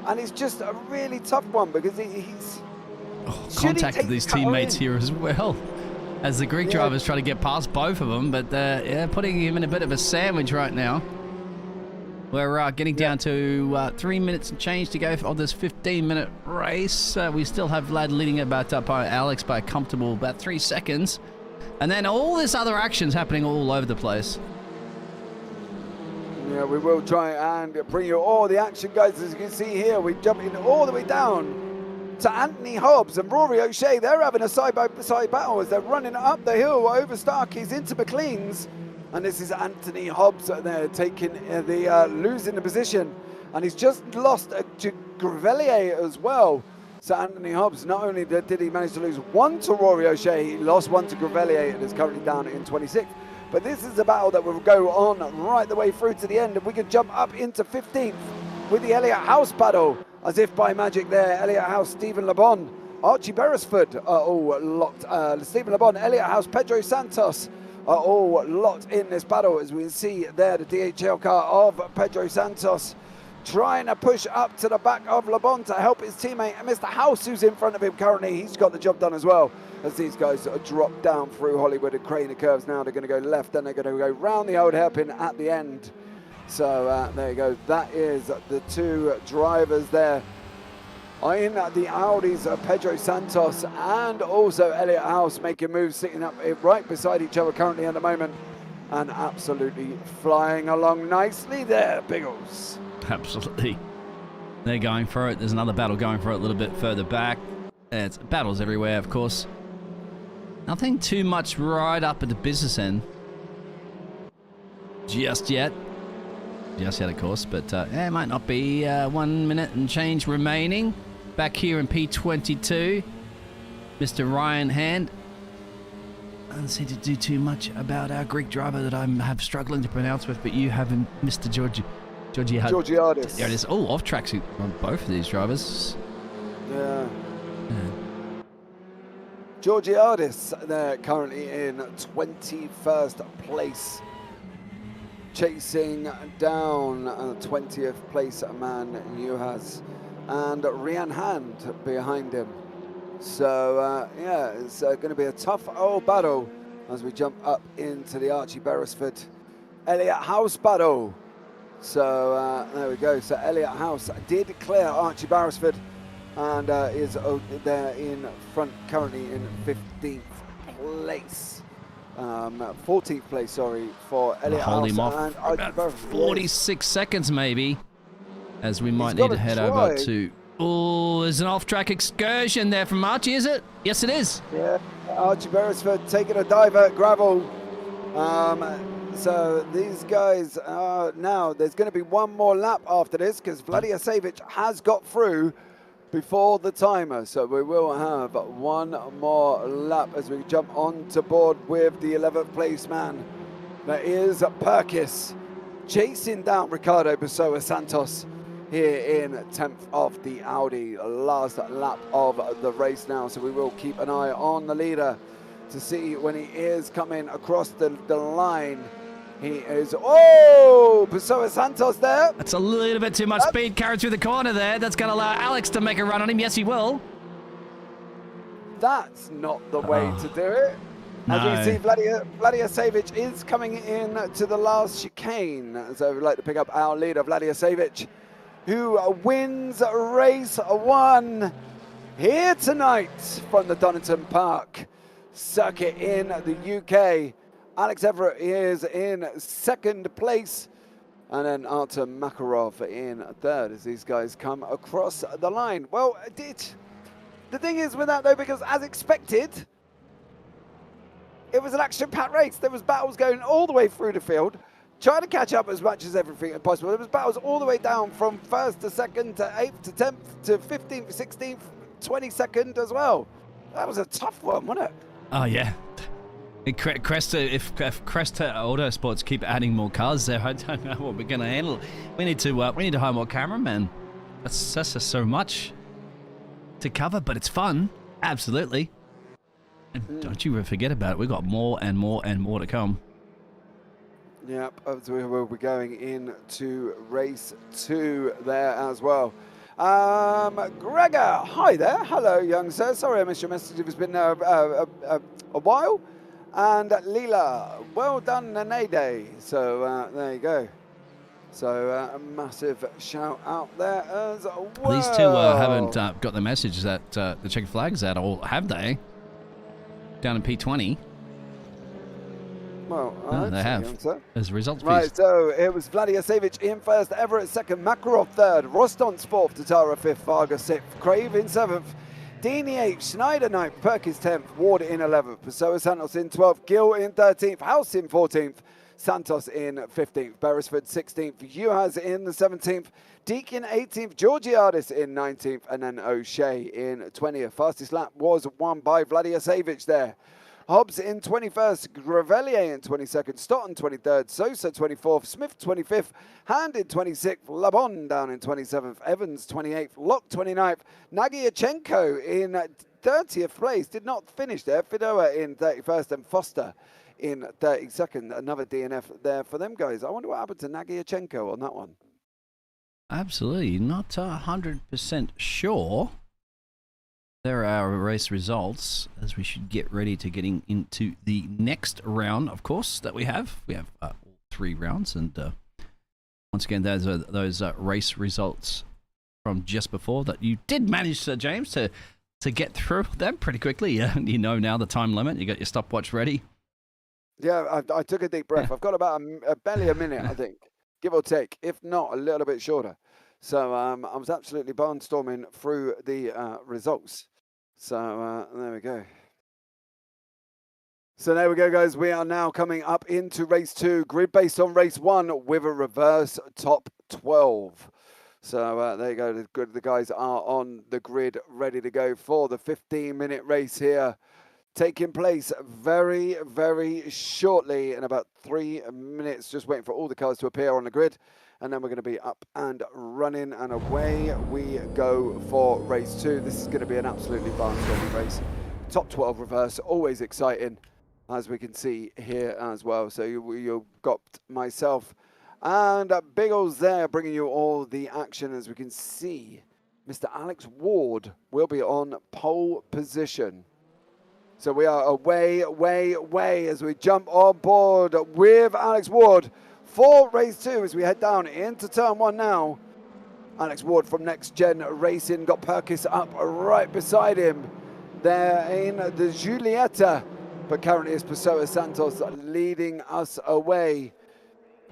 and it's just a really tough one, because he's contacted these teammates here as well, as the Greek drivers try to get past both of them, but putting him in a bit of a sandwich right now. We're getting down to 3 minutes and change to go on this 15-minute race. We still have lad leading about by Alex by a comfortable about 3 seconds. And then all this other action's happening all over the place. Yeah, we will try and bring you all the action, guys. As you can see here, we're jumping all the way down to Anthony Hobbs and Rory O'Shea. They're having a side-by-side battle as they're running up the hill over Starkey's into McLean's. And this is Anthony Hobbs there taking losing the position, and he's just lost to Gravelier as well. So Anthony Hobbs, not only did he manage to lose one to Rory O'Shea, he lost one to Gravelier and is currently down in 26th. But this is a battle that will go on right the way through to the end. If we can jump up into 15th with the Elliott House battle, as if by magic there, Elliott House, Steven Labon, Archie Beresford are all locked. Steven Labon, Elliott House, Pedro Santos are all locked in this battle, as we can see there, the DHL car of Pedro Santos trying to push up to the back of Labon to help his teammate, and Mr. House, who's in front of him currently, he's got the job done as well, as these guys drop down through Hollywood and Craner Curves. Now they're going to go left, and they're going to go round the old hairpin at the end. So there you go, that is the two drivers there in the Audis, Pedro Santos and also Elliott House, making moves, sitting up right beside each other currently at the moment, and absolutely flying along nicely there, Biggles. Absolutely. They're going for it. There's another battle going for it a little bit further back. It's battles everywhere, of course. Nothing too much right up at the business end just yet. Just yet, of course, but it might not be 1 minute and change remaining. Back here in P22, Mr. Ryan Hand. I don't seem to do too much about our Greek driver that I'm struggling to pronounce with, but you have Mr. Georgiadis. There it is. Oh, off tracks on both of these drivers. Yeah. Georgiadis, they're currently in 21st place, chasing down 20th place man Juhasz, and Rian Hand behind him. So yeah, it's going to be a tough old battle as we jump up into the Archie Beresford Elliott House battle. So there we go. So Elliott House did clear Archie Beresford and is there in front, currently in 15th place. 14th place, sorry, for Elliott House and Archie Beresford. 46 seconds maybe, as we might need to head over to... Oh, there's an off-track excursion there from Archie, is it? Yes, it is. Yeah, Archie Beresford taking a dive at gravel. So these guys are now, there's going to be one more lap after this because Vladisavic has got through before the timer. So we will have one more lap as we jump on to board with the 11th place man. That is Purkiss, chasing down Ricardo Pessoa Santos here in 10th of the Audi. Last lap of the race now, so we will keep an eye on the leader to see when he is coming across the line. He is, oh, Pessoa Santos there. That's a little bit too much speed carried through the corner there. That's going to allow Alex to make a run on him. Yes, he will. That's not the way to do it. No. As we see, Vladisavic is coming in to the last chicane. So we'd like to pick up our leader, Vladisavic, who wins race 1 here tonight from the Donington Park circuit in the UK. Alex Everitt is in 2nd place, and then Artem Makarov in 3rd as these guys come across the line. Well, the thing is with that though, because as expected, it was an action-packed race. There was battles going all the way through the field, trying to catch up as much as everything possible. There was battles all the way down from 1st to 2nd to 8th to 10th to 15th, 16th, 22nd as well. That was a tough one, wasn't it? Oh, yeah. If Crest Autosports keep adding more cars there, I don't know what we're going to handle. We need to hire more cameramen. That's just so much to cover, but it's fun. Absolutely. And don't you ever forget about it. We've got more and more and more to come. Yep, so we will be going into race 2 there as well. Gregor, hi there. Hello, young sir. Sorry I missed your message. It's been a while. And Leela, well done, Nene. So there you go. So a massive shout out there as well. These two haven't got the message that the checkered flag's out, or have they? Down in P20. Well, they have. As a result, right, so it was Vladisavic in 1st, Everitt 2nd, Makarov 3rd, Rostons 4th, Tatara 5th, Vaga 6th, Crave in 7th, Dini 8th, Schneider 9th, Purkiss 10th, Ward in 11th, Pessoa Santos in 12th, Gill in 13th, House in 14th, Santos in 15th, Beresford 16th, Juhasz in the 17th, Deakin 18th, Georgiadis in 19th, and then O'Shea in 20th. Fastest lap was won by Vladisavic there. Hobbs in 21st, Grevelier in 22nd, Stoughton 23rd, Sosa 24th, Smith 25th, Hand in 26th, Labon down in 27th, Evans 28th, Locke 29th, Nagyachenko in 30th place, did not finish there, Fedora in 31st, and Foster in 32nd. Another DNF there for them guys. I wonder what happened to Nagyachenko on that one. Absolutely, not 100% sure. There are our race results as we should get ready to getting into the next round, of course, that we have. We have all 3 rounds, and once again, those are those race results from just before that you did manage, James, to get through them pretty quickly. You know now the time limit. You got your stopwatch ready. Yeah, I took a deep breath. I've got about barely a minute, I think, give or take, if not a little bit shorter. So I was absolutely barnstorming through the results. So there we go. So there we go, guys. We are now coming up into race 2, grid based on race 1 with a reverse top 12. So there you go. The guys are on the grid, ready to go for the 15-minute race here, taking place very, very shortly in about 3 minutes. Just waiting for all the cars to appear on the grid. And then we're going to be up and running, and away we go for race 2. This is going to be an absolutely barnstorming race. top 12 reverse, always exciting, as we can see here as well. So you've got myself and Biggles there bringing you all the action. As we can see, Mr. Alex Ward will be on pole position. So we are away as we jump on board with Alex Ward for race 2 as we head down into turn 1 now. Alex Ward from Next Gen Racing got Purkiss up right beside him there in the Giulietta, but currently it's Pessoa Santos leading us away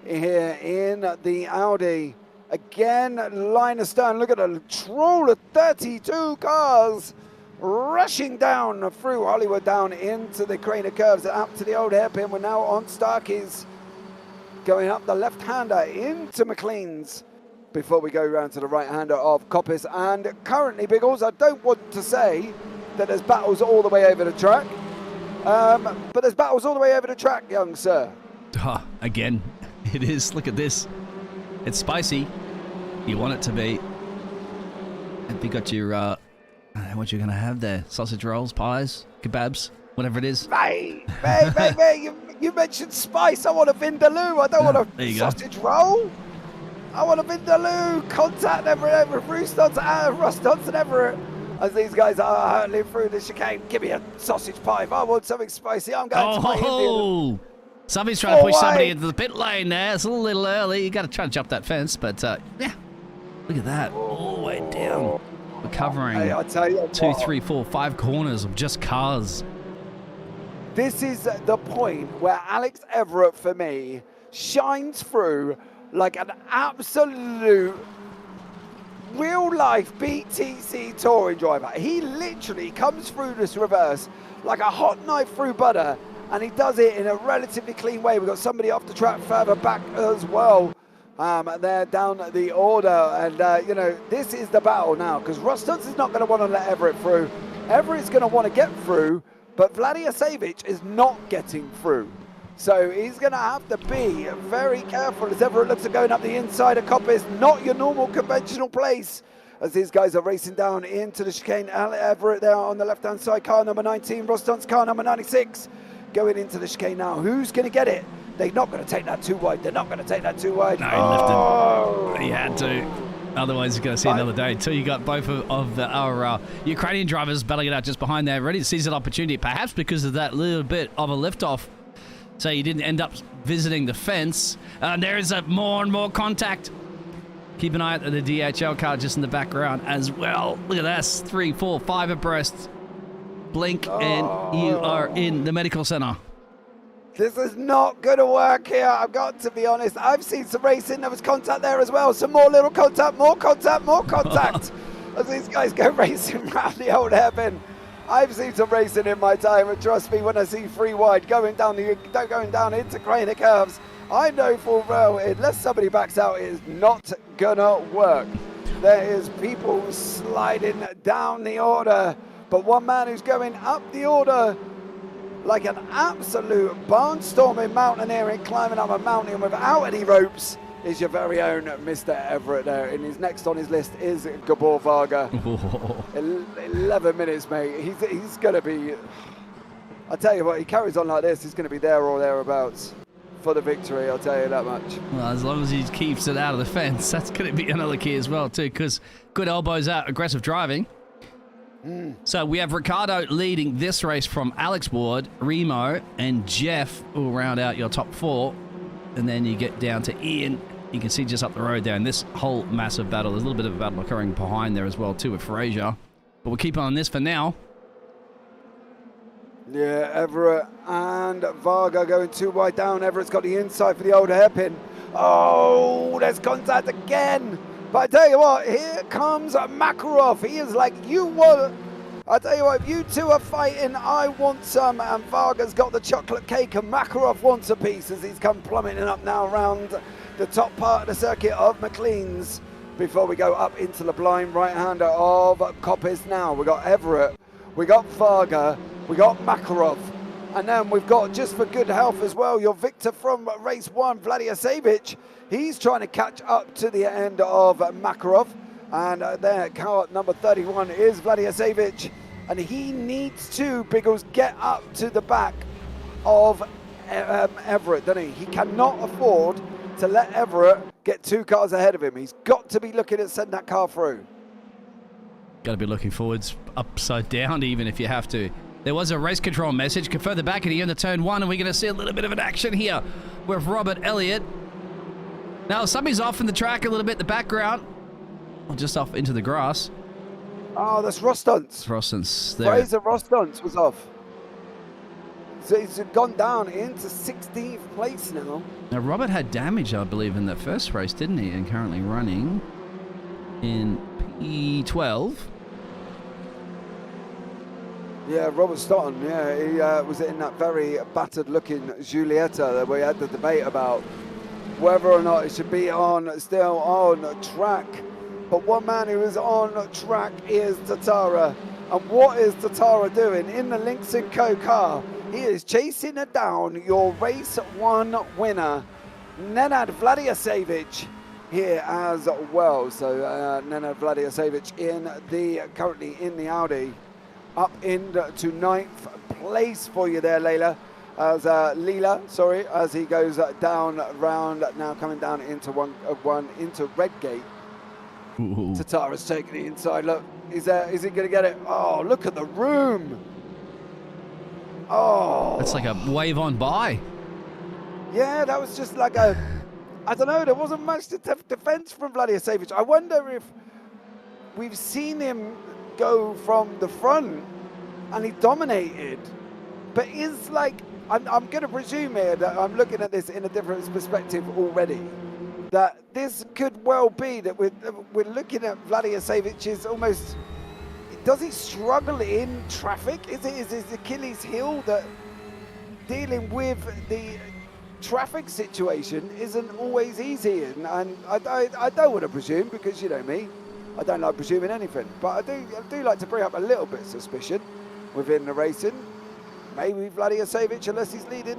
here in the Audi. Again, line astern. Look at a troll of 32 cars rushing down through Hollywood, down into the Craner curves and up to the old hairpin. We're now on Starkey's, going up the left-hander into McLean's before we go round to the right-hander of Coppice. And currently, Biggles, I don't want to say that there's battles all the way over the track, but there's battles all the way over the track, young sir. Again, it is. Look at this. It's spicy. You want it to be. Have you got your, what you're going to have there? Sausage rolls, pies, kebabs, whatever it is. Mate, you mentioned spice. I want a vindaloo. I don't want a sausage roll. I want a vindaloo. Contact Everett, Rustons and Everett. As these guys are hurtling through the chicane. Give me a sausage pie. If I want something spicy, I'm going to my Indian. Somebody's trying to push somebody into the pit lane there. It's a little early. You got to try to jump that fence, but yeah, look at that, all the way down. We're covering 2, 3, 4, 5 corners of just cars. This is the point where Alex Everitt, for me, shines through like an absolute real-life BTC touring driver. He literally comes through this reverse like a hot knife through butter, and he does it in a relatively clean way. We've got somebody off the track further back as well. They're down the order, and you know, this is the battle now, because Rustons is not going to want to let Everett through. Everett's going to want to get through, but Vladisavic is not getting through. So he's going to have to be very careful as Everett looks at going up the inside of Coppice. Not your normal conventional place as these guys are racing down into the chicane. Everett there on the left-hand side, car number 19. Roston's car number 96 going into the chicane now. Who's going to get it? They're not going to take that too wide. They're not going to take that too wide. No, he lifted. He had to. Otherwise, he's going to see another day too. You got both of our Ukrainian drivers battling it out just behind there, ready to seize an opportunity, perhaps because of that little bit of a lift-off. So you didn't end up visiting the fence. There is more and more contact. Keep an eye out at the DHL car just in the background as well. Look at this, 3, 4, 5 abreast. Blink and you are in the medical center. This is not going to work here. I've got to be honest. I've seen some racing. There was contact there as well. Some more little contact, more contact, more contact. As these guys go racing around the old hairpin. I've seen some racing in my time, and trust me, when I see 3 wide going down into Craner curves, I know full well, unless somebody backs out, it is not gonna work. There is people sliding down the order, but one man who's going up the order like an absolute barnstorming mountaineering, climbing up a mountain without any ropes, is your very own Mr. Everett there. And his next on his list is Gabor Vaga. 11 minutes, mate. He's going to be, I'll tell you what, he carries on like this, he's going to be there or thereabouts for the victory, I'll tell you that much. Well, as long as he keeps it out of the fence, that's going to be another key as well, too, because good elbows out, aggressive driving. So we have Ricardo leading this race from Alex Ward, Remo, and Geoff will round out your top 4. And then you get down to Ian. You can see just up the road there in this whole massive battle. There's a little bit of a battle occurring behind there as well, too, with Fraser. But we'll keep on this for now. Yeah, Everett and Varga going 2 wide down. Everett's got the inside for the old hairpin. Oh, there's contact again. But I tell you what, here comes Makarov. He is like, you want. I tell you what, if you two are fighting, I want some. And Varga's got the chocolate cake, and Makarov wants a piece as he's come plummeting up now around the top part of the circuit of McLean's before we go up into the blind right-hander of Coppice now. We got Everett, we got Varga, we got Makarov, and then we've got, just for good health as well, your victor from race 1, Vladisavic. He's trying to catch up to the end of Makarov. And there, car number 31 is Vladisavic. And he needs to, Biggles, get up to the back of Everitt, doesn't he? He cannot afford to let Everitt get 2 cars ahead of him. He's got to be looking at sending that car through. Got to be looking forwards, upside down, even if you have to. There was a race control message. Further back at the end of turn 1, and we're going to see a little bit of an action here with Robert Elliott. Now, somebody's off in the track a little bit, the background. Or just off into the grass. Oh, that's Rostunts. Rostunts. Fraser Rostunts was off. So he's gone down into 16th place now. Now, Robert had damage, I believe, in that first race, didn't he? And currently running in P12. Yeah, Robert Stoughton, yeah, he was in that very battered-looking Giulietta that we had the debate about whether or not it should be still on track. But one man who is on track is Tatara. And what is Tatara doing in the Lynx & Co car? He is chasing down your race 1 winner, Nenad Vladiyasevic, here as well. So Nenad Vladiyasevic currently in the Audi. Up into 9th place for you there, as he goes down round, now coming down into one into Redgate. Tatara's taking the inside. Look, is he going to get it? Oh, look at the room. Oh. That's like a wave on by. Yeah, that was just like I don't know, there wasn't much defense from Vladiyasevic. I wonder if we've seen him go from the front and he dominated, but is like, I'm going to presume here that I'm looking at this in a different perspective already, that this could well be that we're looking at Vladiyasevic's almost, does he struggle in traffic? Is his Achilles heel that dealing with the traffic situation isn't always easy? And I don't want to presume, because you know me, I don't like presuming anything, but I do like to bring up a little bit of suspicion within the racing. Maybe Vladiyasevic, unless he's leading,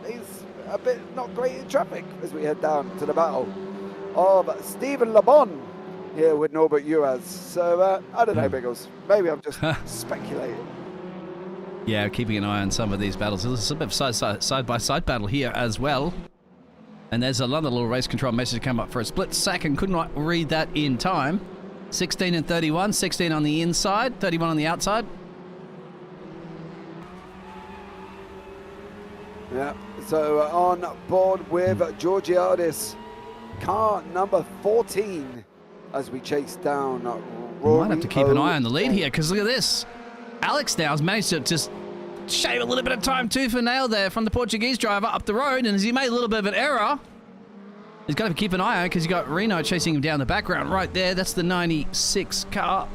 is a bit not great in traffic as we head down to the battle of Steven Labon here with Norbert Juhasz. So I don't know, Biggles. Maybe I'm just speculating. Yeah, keeping an eye on some of these battles. There's a bit of side-by-side battle here as well. And there's another little race control message come up for a split second. Could not read that in time. 16 and 31. 16 on the inside, 31 on the outside. Yeah, so on board with Georgiadis, car number 14, as we chase down Rory. Might have to keep an eye on the lead here, because look at this. Alex now has managed to just shave a little bit of time tooth and nail there from the Portuguese driver up the road, and as he made a little bit of an error, he's got to keep an eye on, because you got Reno chasing him down the background right there. That's the 96 car,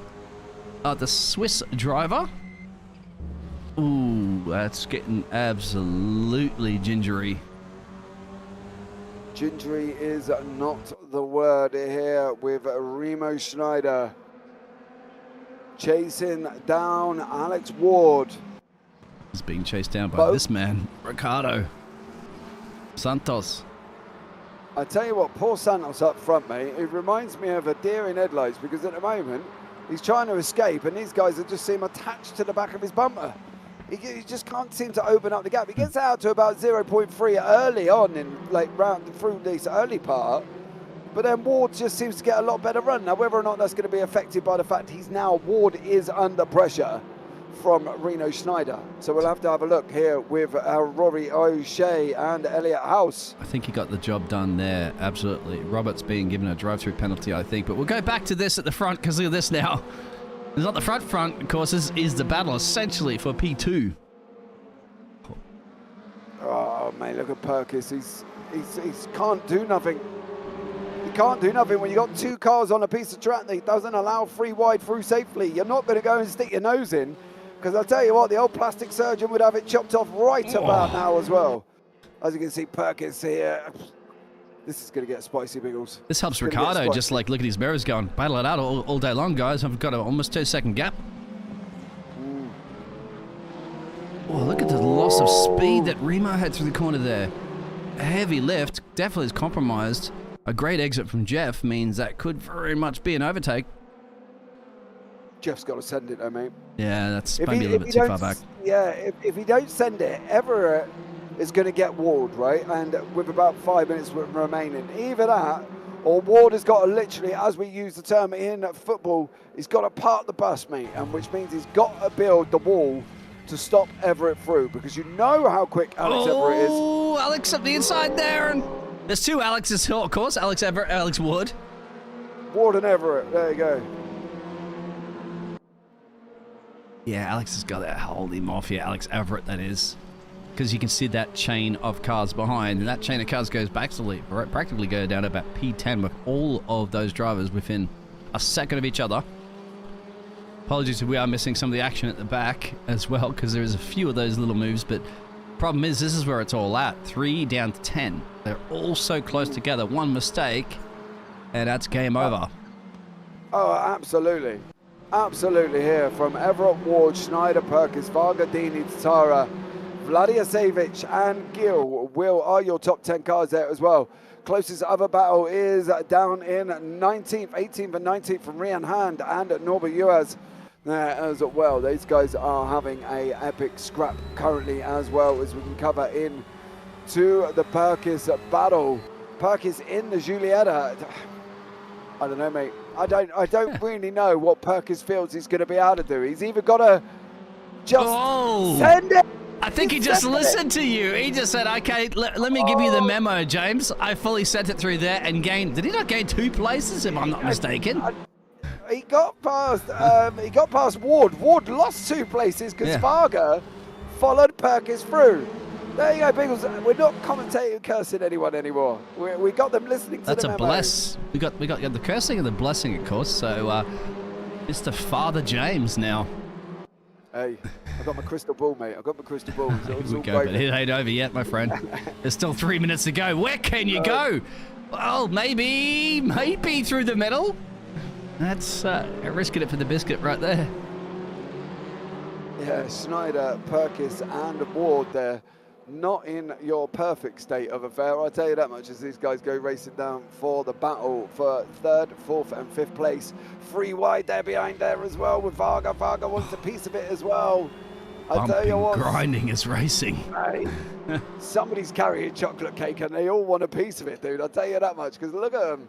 the Swiss driver. Ooh, that's getting absolutely gingery. Gingery is not the word here with Remo Schneider chasing down Alex Ward. He's being chased down by this man, Ricardo Santos. I tell you what, poor Santos up front, mate. It reminds me of a deer in headlights, because at the moment he's trying to escape and these guys have just seem attached to the back of his bumper. He just can't seem to open up the gap. He gets out to about 0.3 early on in round through this early part, but then Ward just seems to get a lot better run. Now, whether or not that's going to be affected by the fact Ward is under pressure from Reno Schneider. So we'll have to have a look here with Rory O'Shea and Elliot House. I think he got the job done there, absolutely. Robert's being given a drive-through penalty, I think, but we'll go back to this at the front, because look at this now. It's not the front, of course, is the battle essentially for P2. Oh, mate, look at Purkiss. He can't do nothing. He can't do nothing when you got 2 cars on a piece of track that doesn't allow free wide through safely. You're not going to go and stick your nose in, because I'll tell you what, the old plastic surgeon would have it chopped off right about now as well. As you can see, Purkiss here. This is going to get spicy, Biggles. This helps Ricardo just like look at his mirrors going, battle it out all day long, guys. I've got an almost 2-second gap. Oh, look at the loss of speed that Remo had through the corner there. A heavy lift, definitely is compromised. A great exit from Geoff means that could very much be an overtake. Geoff's got to send it though, mate. Yeah, that's maybe a little bit too far back. Yeah, if he don't send it, Everitt is going to get Ward, right? And with about 5 minutes remaining, either that, or Ward has got to literally, as we use the term in football, he's got to park the bus, mate, and which means he's got to build the wall to stop Everitt through, because you know how quick Alex Everitt is. Oh, Alex up the inside there, and there's two Alexes here, of course. Alex Everitt, Alex Ward. Ward and Everitt, there you go. Yeah, Alex has got to hold him off here, Alex Everitt, that is. Because you can see that chain of cars behind, and that chain of cars goes practically go down to about P10 with all of those drivers within a second of each other. Apologies if we are missing some of the action at the back as well, because there is a few of those little moves, but problem is this is where it's all at. 3 down to 10. They're all so close together. One mistake, and that's game over. Oh, absolutely. Absolutely here from Everitt, Ward, Schneider, Purkiss, Vaga, Dini, Tatara, Vladicevic and Gil are your top 10 cars there as well. Closest other battle is down in 19th, 18th and 19th from Rian Hand and Norbert Juhasz there as well. These guys are having a epic scrap currently as well, as we can cover in to the Purkiss battle. Purkiss in the Julietta. I don't know, mate. I don't really know what Purkiss feels he's going to be able to do. He's either got to just send it. I think he just listened to you. He just said, okay, let me give you the memo, James. I fully sent it through there and gained. Did he not gain 2 places, if I'm not mistaken? He got past Ward. Ward lost 2 places because Vaga followed Purkiss through. There you go, Biggles. We're not commentating cursing anyone anymore. We got them listening to That's the a memo. bless. We got the cursing and the blessing, of course. So, Mr. Father James now. Hey, I've got my crystal ball, mate. I've got my crystal ball. Here we go, but it ain't over yet, my friend. There's still 3 minutes to go. Where can you go? Well, maybe through the middle. That's risking it for the biscuit right there. Yeah, Schneider, Purkiss and Ward there. Not in your perfect state of affair, I'll tell you that much, as these guys go racing down for the battle for 3rd, 4th and 5th place. 3 wide there behind there as well with Vaga. Vaga wants a piece of it as well. I tell you what, grinding is racing. Hey, somebody's carrying chocolate cake and they all want a piece of it, dude. I'll tell you that much, because look at them.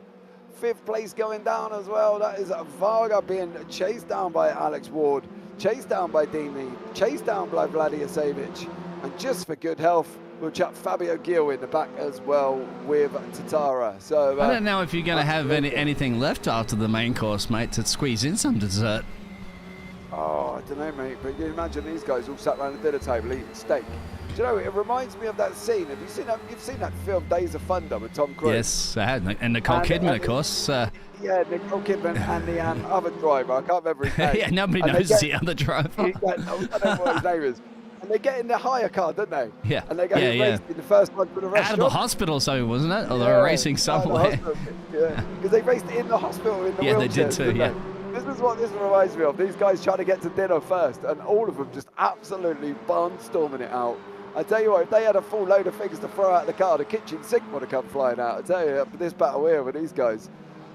5th place going down as well. That is Vaga being chased down by Alex Ward, chased down by Dini, chased down by Vladicevic. And just for good health, we'll chat Fabio Gil in the back as well with Tatara. So I don't know if you're going to have anything left after the main course, mate, to squeeze in some dessert. Oh, I don't know, mate, but you imagine these guys all sat around the dinner table eating steak. Do you know, it reminds me of that scene. Have you seen that? You've seen that film Days of Thunder with Tom Cruise? Yes, I had. And Nicole Kidman, of course. Yeah, Nicole Kidman and the other driver. I can't remember his name. Yeah, nobody knows the other driver. I don't know what his name is. And they get in the hire car, don't they? Yeah. And they go racing in the first one for the restaurant. Out of the hospital, so wasn't it? Or they were racing somewhere. Yeah, because they raced in the hospital in the wheelchairs. They did too, yeah. This is what this reminds me of. These guys trying to get to dinner first, and all of them just absolutely barnstorming it out. I tell you what, if they had a full load of things to throw out the car, the kitchen sink would have come flying out. I tell you, for this battle here with these guys,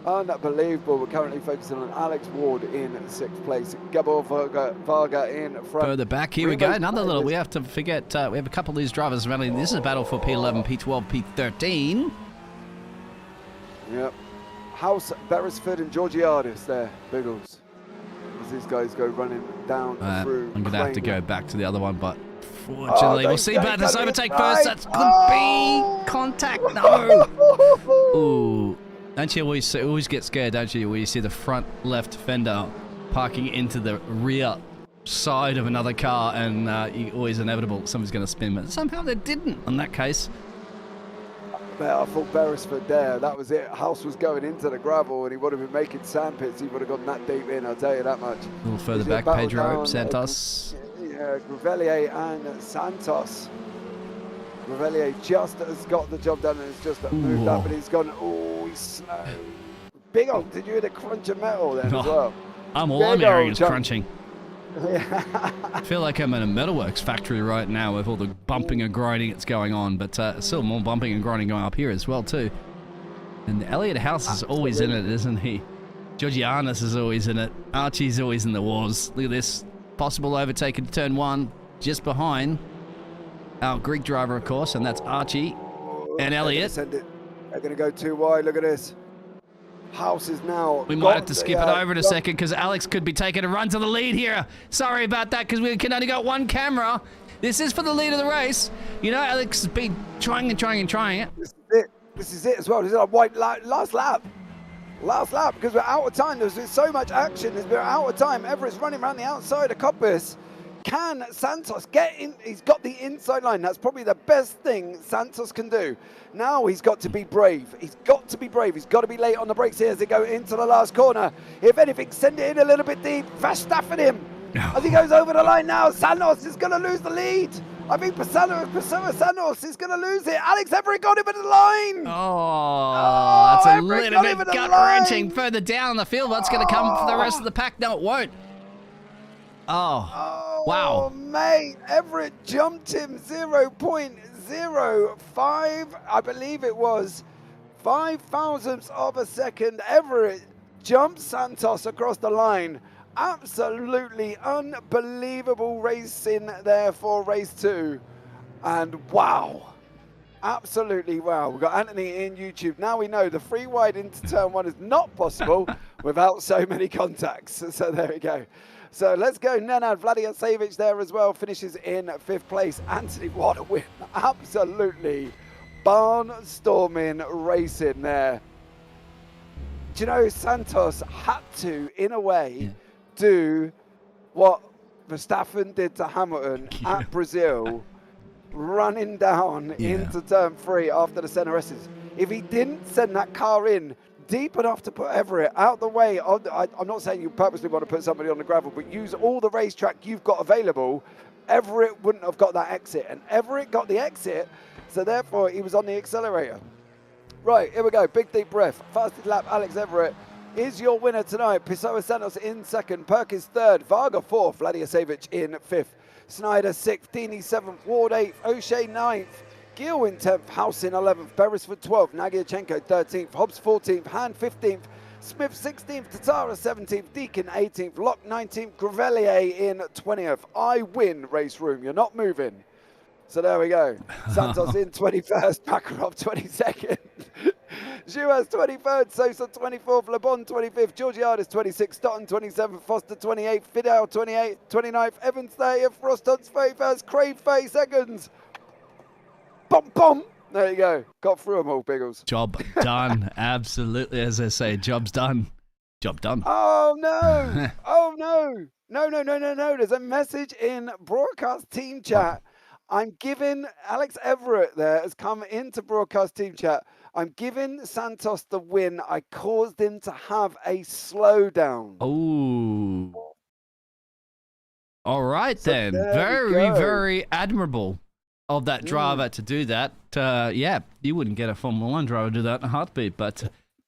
unbelievable. We're currently focusing on Alex Ward in 6th place, Gabor Vaga in front. Further back, here we go. Another little, we have to forget, we have a couple of these drivers running. This is a battle for P11, P12, P13. Yep. House, Beresford and Georgiadis there, Biggles. As these guys go running down through. I'm going to have to go back to the other one, but fortunately, we'll see about this overtake first. That could be contact. No. Ooh. Don't you always get scared, don't you, when you see the front left fender parking into the rear side of another car, and always inevitable somebody's going to spin, but somehow they didn't in that case. I thought Beresford there, that was it. House was going into the gravel and he would have been making sandpits. He would have gone that deep in, I'll tell you that much. A little further back, Pedro, Santos. Yeah, Gravellier and Santos. Gravellier just has got the job done and it's just moved up, but he's gone, he's slow. Big old, did you hear the crunch of metal then as well? I'm hearing is crunching. I feel like I'm in a metalworks factory right now with all the bumping and grinding that's going on, but still more bumping and grinding going up here as well too. And Elliot House is always in it, isn't he? Georgiadis is always in it. Archie's always in the wars. Look at this. Possible overtake in turn 1, just behind our Greek driver, of course, and that's Archie and Elliott. They're going to go too wide. Look at this. House is now. We might have to skip it over in a second because Alex could be taking a run to the lead here. Sorry about that because we can only got one camera. This is for the lead of the race. You know, Alex has been trying and trying and trying. This is it as well. This is our white last lap. Last lap because we're out of time. There's so much action. We're out of time. Everett's running around the outside of Coppice. Can Santos get in? He's got the inside line. That's probably the best thing Santos can do. Now he's got to be brave. He's got to be brave. He's got to be late on the brakes here as they go into the last corner. If anything, send it in a little bit deep. Verstappen him. As he goes over the line now, Santos is going to lose the lead. I think Pessoa Santos is going to lose it. Alex Everitt got him at the line. Oh, that's a Everitt little bit gut-wrenching. Further down the field, what's going to come for the rest of the pack? No, it won't. Oh, wow. Mate, Everitt jumped him 0.05, I believe it was, 5 thousandths of a second. Everitt jumped Santos across the line. Absolutely unbelievable racing there for race 2. And wow, absolutely wow. We've got Anthony in YouTube. Now we know the free wide into turn 1 is not possible without so many contacts. So there we go. So let's go. Nenad Vladiyasevic there as well, finishes in 5th place. Anthony, what a win. Absolutely barnstorming racing there. Do you know, Santos had to, in a way, do what Verstappen did to Hamilton at Brazil, running down into turn 3 after the center S's. If he didn't send that car in deep enough to put Everitt out the way, I'm not saying you purposely want to put somebody on the gravel, but use all the racetrack you've got available, Everitt wouldn't have got that exit. And Everitt got the exit, so therefore he was on the accelerator. Right, here we go. Big deep breath. Fastest lap, Alex Everitt is your winner tonight. Pessoa Santos in 2nd, Purkiss 3rd, Vaga 4th, Vladiyasevic in 5th, Snyder 6th, Dini 7th, Ward 8th, O'Shea 9th, Gill in 10th, House in 11th, Beresford 12th, Nagyachenko 13th, Hobbs 14th, Han 15th, Smith 16th, Tatara 17th, Deakin 18th, Locke 19th, Gravellier in 20th. I win, race room. You're not moving. So there we go. Santos in 21st, Makarov 22nd, Juhasz 23rd, Sosa 24th, Labon 25th, Georgiadis 26th, Stotton 27th, Foster 28th, Fidel 29th, Evans 30th, Rostons 31st, Craig 32nd. Bum, bum. There you go. Got through them all, Biggles. Job done. Absolutely. As I say, job's done. Job done. Oh, no. Oh, no. No. There's a message in broadcast team chat. I'm giving Alex Everitt there has come into broadcast team chat. I'm giving Santos the win. I caused him to have a slowdown. Oh. All right, so then. Very admirable of that driver to do that. Yeah, you wouldn't get a Formula 1 driver to do that in a heartbeat, but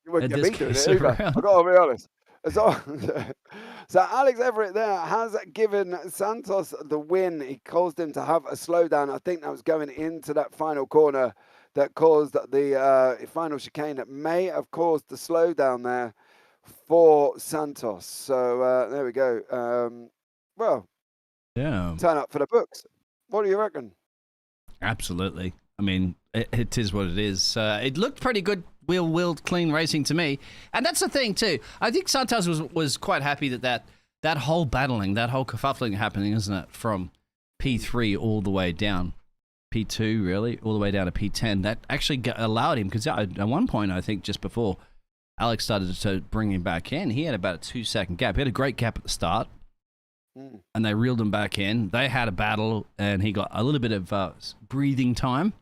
you wouldn't get me doing it either. I've got to be honest. So Alex Everitt there has given Santos the win. He caused him to have a slowdown. I think that was going into that final corner that caused the final chicane that may have caused the slowdown there for Santos. So there we go. Well, yeah, turn up for the books. What do you reckon? Absolutely. I mean, it is what it is. It looked pretty good. Wheel clean racing to me, and that's the thing too. I think Santos was quite happy that whole battling, that whole kerfuffling happening, isn't it? From P3 all the way down, P2 really, all the way down to P10. That actually allowed him, because at one point I think just before Alex started to bring him back in, he had about a 2-second gap. He had a great gap at the start, and they reeled him back in. They had a battle, and he got a little bit of breathing time.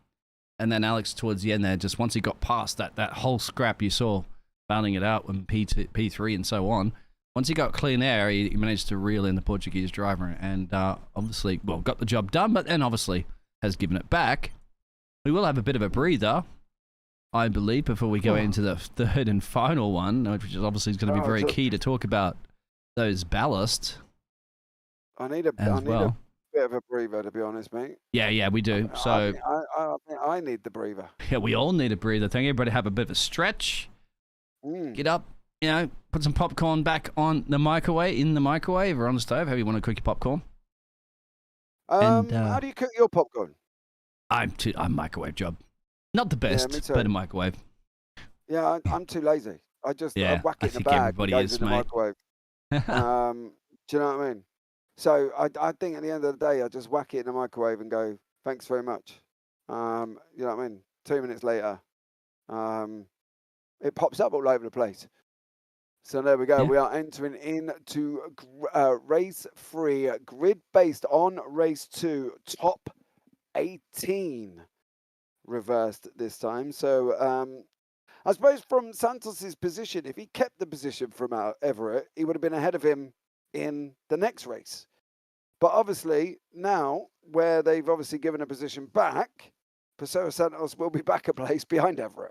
And then Alex, towards the end there, just once he got past that whole scrap you saw, battling it out with P2, P3 and so on, once he got clean air, he managed to reel in the Portuguese driver and obviously, well, got the job done, but then obviously has given it back. We will have a bit of a breather, I believe, before we go into the third and final one, which is obviously going to be very key to talk about those ballast. I need a bit of a breather, to be honest, mate. Yeah, we do. So I need the breather. Yeah, we all need a breather. I think everybody have a bit of a stretch. Get up, put some popcorn back on the microwave, or on the stove, however you want to cook your popcorn. How do you cook your popcorn? I'm microwave job. Not the best, me too. but a microwave. Yeah, I'm too lazy. I just I whack it in the think bag. Everybody it goes is, in the mate. microwave. Do you know what I mean? So I think at the end of the day, I just whack it in the microwave and go, thanks very much. You know what I mean? 2 minutes later, it pops up all over the place. So there we go. Yeah. We are entering into race 3, grid based on race 2, top 18 reversed this time. So I suppose from Santos's position, if he kept the position from Everitt, he would have been ahead of him in the next race. But obviously now, where they've obviously given a position back, Pessoa Santos will be back a place behind Everitt.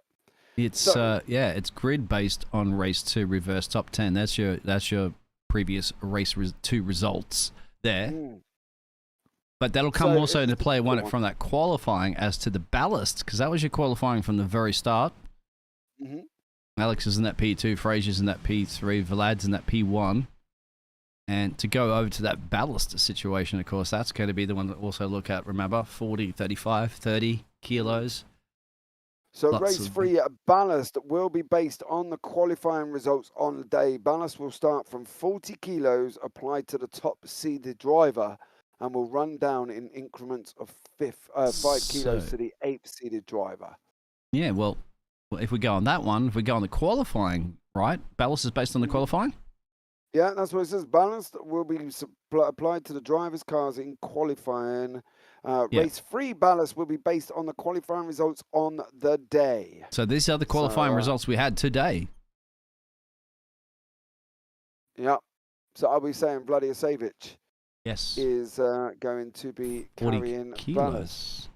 It's it's grid based on race 2 reverse top 10. That's your previous race 2 results there. But that'll come also into play from that qualifying as to the ballast, because that was your qualifying from the very start. Alex is in that P2, Fraser's in that P3, Vlad's in that P1. And to go over to that ballast situation, of course, that's going to be the one that also look at, remember, 40, 35, 30 kilos. So race 3 ballast will be based on the qualifying results on the day. Ballast will start from 40 kilos applied to the top seeded driver and will run down in increments of 5 kilos to the 8th seeded driver. Yeah, well, if we go on that one, if we go on the qualifying, right? Ballast is based on the qualifying? Yeah, that's what it says. Ballast will be applied to the driver's cars in qualifying. Race 3 ballast will be based on the qualifying results on the day. So these are the qualifying results we had today. Yeah. So are we saying Vladisavic yes is going to be carrying 40 kilos. Ballast?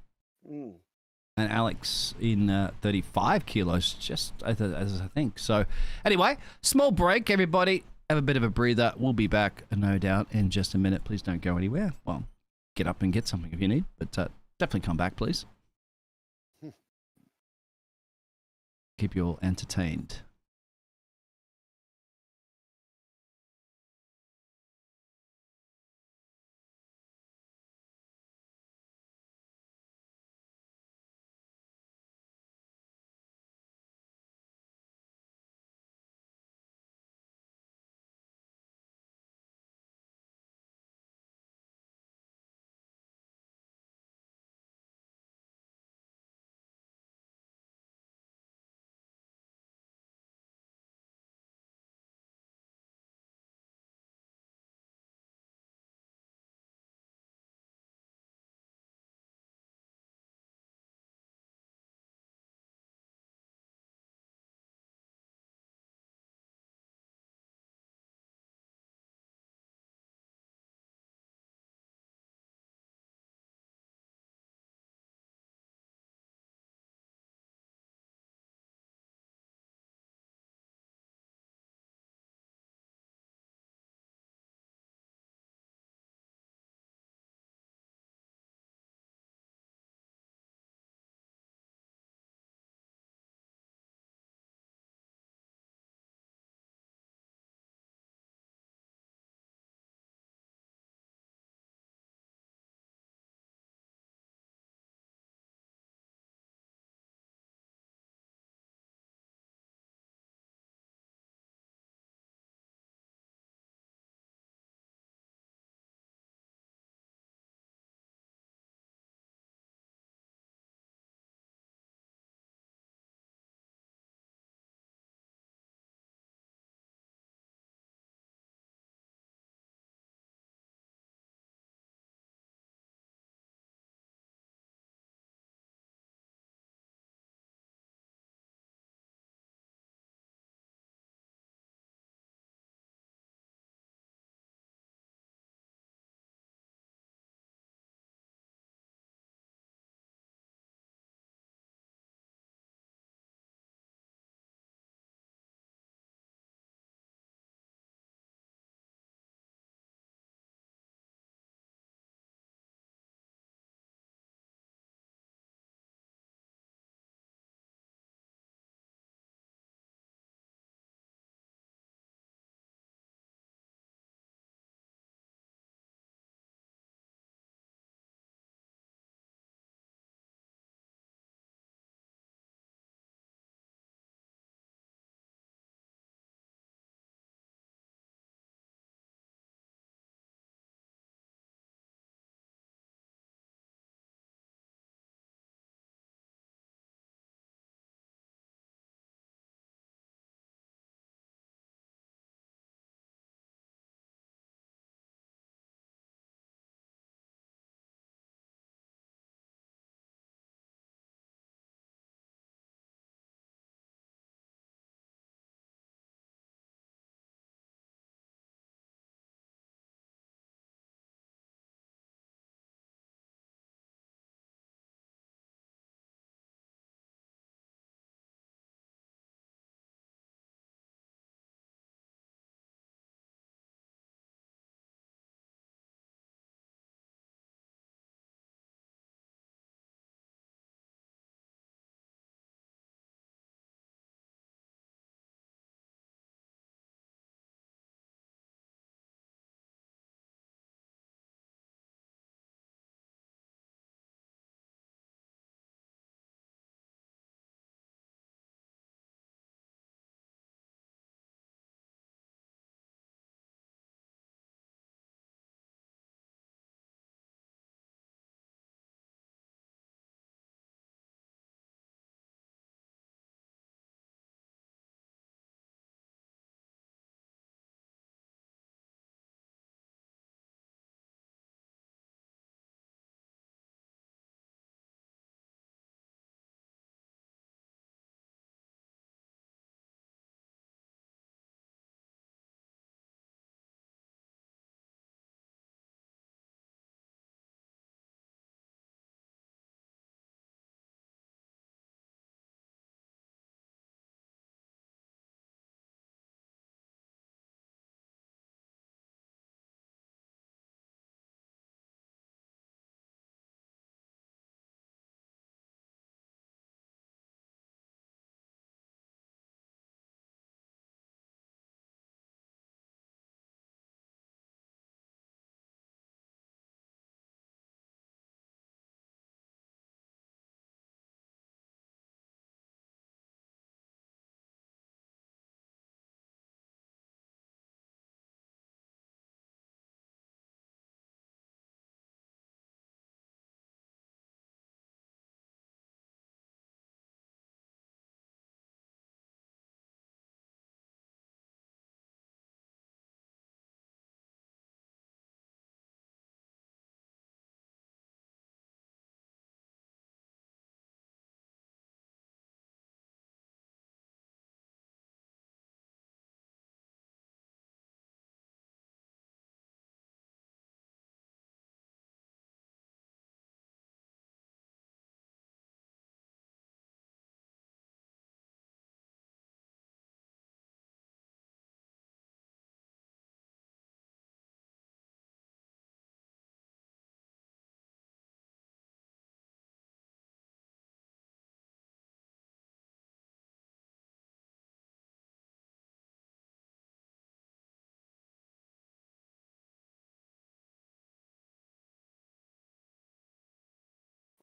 And Alex in 35 kilos, just as I think. So anyway, small break, everybody. Have a bit of a breather. We'll be back, no doubt, in just a minute. Please don't go anywhere. Well, get up and get something if you need, but definitely come back, please. Keep you all entertained.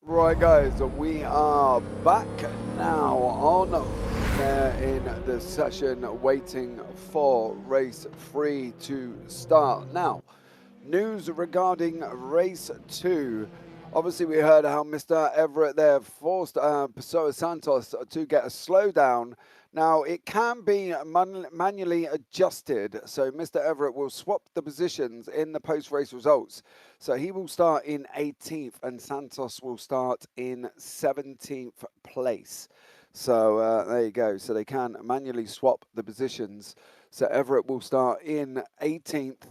Right, guys, we are back now on in the session, waiting for race 3 to start. Now, news regarding race 2. Obviously, we heard how Mr. Everitt there forced Pessoa Santos to get a slowdown. Now, it can be manually adjusted, so Mr. Everitt will swap the positions in the post-race results. So he will start in 18th and Santos will start in 17th place. So there you go. So they can manually swap the positions. So Everitt will start in 18th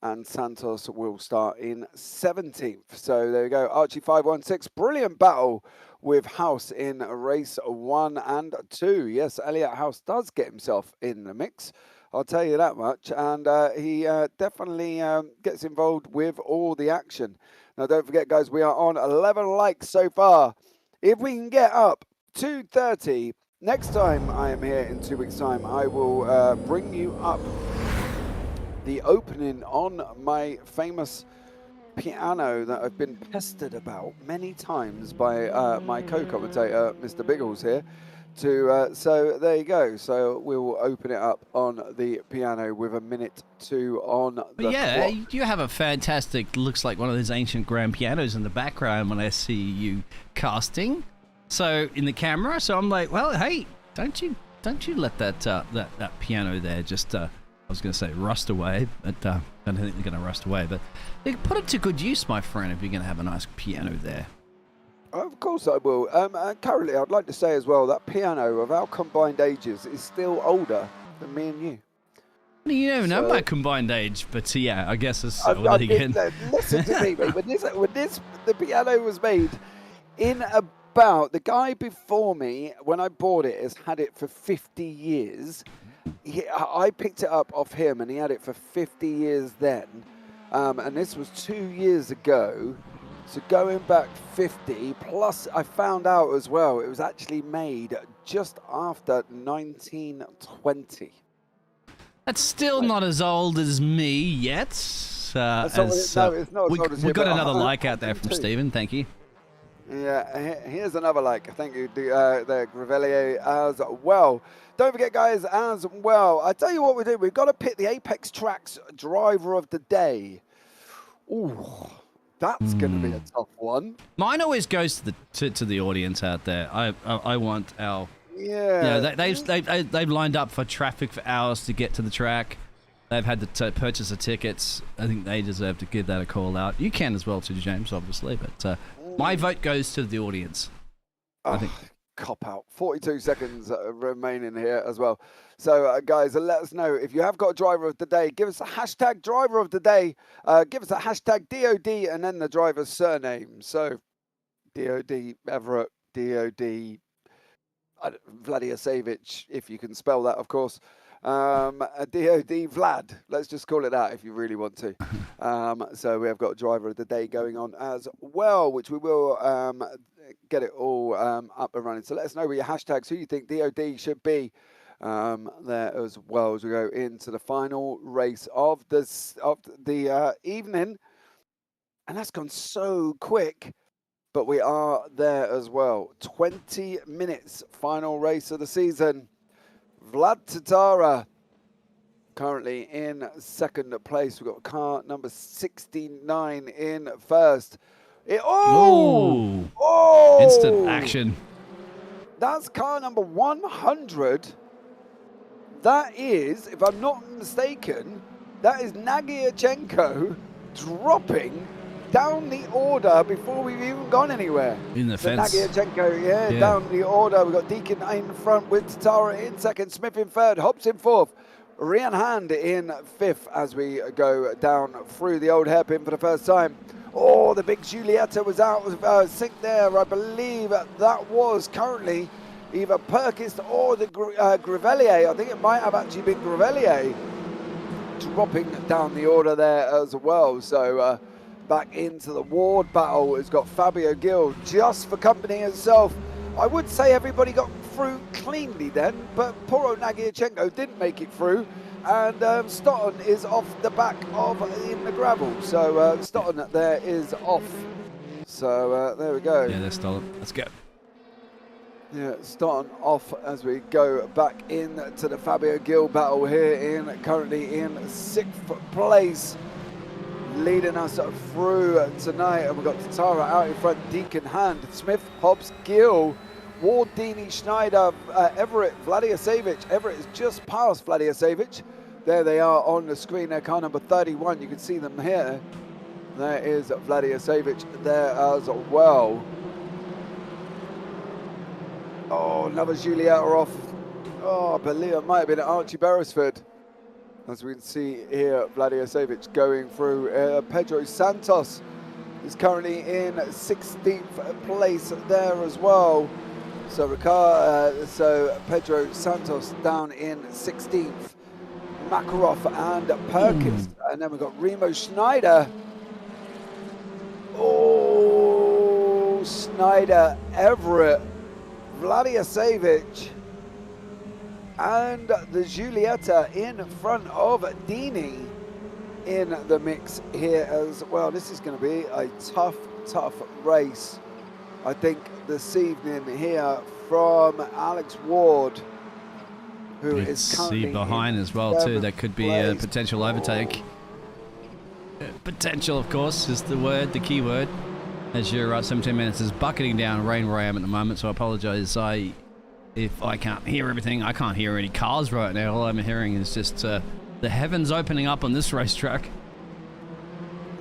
and Santos will start in 17th. So there you go. Archie 516, brilliant battle with House in race 1 and 2. Yes, Elliot House does get himself in the mix, I'll tell you that much. And he definitely gets involved with all the action. Now, don't forget, guys, we are on 11 likes so far. If we can get up to 30, next time I am here in 2 weeks' time, I will bring you up the opening on my famous piano that I've been pestered about many times by my co-commentator, Mr. Biggles here. So there you go. So we'll open it up on the piano with a minute 2 on the clock. You have a fantastic, looks like one of those ancient grand pianos in the background when I see you casting. So in the camera, so I'm like, well, hey, don't you let that piano there just I was going to say rust away, but I don't think they're going to rust away. But they put it to good use, my friend, if you're going to have a nice piano there. Of course I will. Currently, I'd like to say as well, that piano of our combined ages is still older than me and you. You never know my combined age, but yeah, I guess it's listen to me, mate. When the piano was made, in about, the guy before me, when I bought it, has had it for 50 years. I picked it up off him, and he had it for 50 years then. And this was 2 years ago. So going back 50, plus I found out as well, it was actually made just after 1920. That's still not as old as me yet. It's not as old as you. We've got another like out there from Steven, thank you. Yeah, here's another like. Thank you, the Grevelier as well. Don't forget, guys, as well, I tell you what we do. We've got to pick the Apex Tracks driver of the day. Ooh, that's going to be a tough one. Mine always goes to the audience out there. I want our... Yeah. They've lined up for traffic for hours to get to the track. They've had to purchase the tickets. I think they deserve to give that a call out. You can as well too, James, obviously, but my vote goes to the audience. I think. Cop out. 42 seconds remaining here as well. So, guys, let us know if you have got a driver of the day. Give us a hashtag driver of the day. Give us a hashtag DOD and then the driver's surname. So, DOD Everitt, DOD Vladiasevich, if you can spell that, of course. DOD Vlad. Let's just call it that if you really want to. So we have got a driver of the day going on as well, which we will get it all up and running. So let us know with your hashtags who you think DOD should be there as well as we go into the final race of the evening. And that's gone so quick, but we are there as well. 20 minutes, final race of the season. Vlad Tatara currently in second place. We've got car number 69 in first. Oh! Instant action. That's car number 100. That is, if I'm not mistaken, that is Nagyachenko dropping down the order before we've even gone anywhere. In the fence. Nagyachenko, down the order. We've got Deakin in front with Tatara in second, Smith in third, Hobbs in fourth, Rian Hand in fifth as we go down through the old hairpin for the first time. Oh, the big Giulietta was out of sync there. I believe that was currently either Purkiss or the Grevelier. I think it might have actually been Grevelier dropping down the order there as well. So back into the Ward battle has got Fabio Gil just for company itself. I would say everybody got through cleanly then, but poor Nagyachenko didn't make it through. And Stotton is off the back of in the gravel. So Stotton there is off. So there we go. Yeah, they're stolen. Let's go. Yeah, starting off as we go back into the Fabio Gil battle here currently in 6th place. Leading us through tonight, and we've got Tara out in front, Deakin, Hand, Smith, Hobbs, Gill, Ward, Dini, Schneider, Everitt, Vladijasevic. Everitt is just past Vladijasevic. There they are on the screen there, car number 31. You can see them here. There is Vladijasevic there as well. Oh, another Julietta off. Oh, I believe it might have been Archie Beresford. As we can see here, Vladijasevic going through. Pedro Santos is currently in 16th place there as well. So Pedro Santos down in 16th. Makarov and Purkiss. And then we've got Remo Schneider. Oh, Schneider, Everitt, Vladijasevic, and the Julietta in front of Dini in the mix here as well. This is going to be a tough race, I think, this evening here from Alex Ward, who is currently behind as well too. That could be a potential overtake. Potential, of course, is the key word. As your 17 minutes is bucketing down rain where I am at the moment, so I apologise if I can't hear everything. I can't hear any cars right now. All I'm hearing is just the heavens opening up on this racetrack.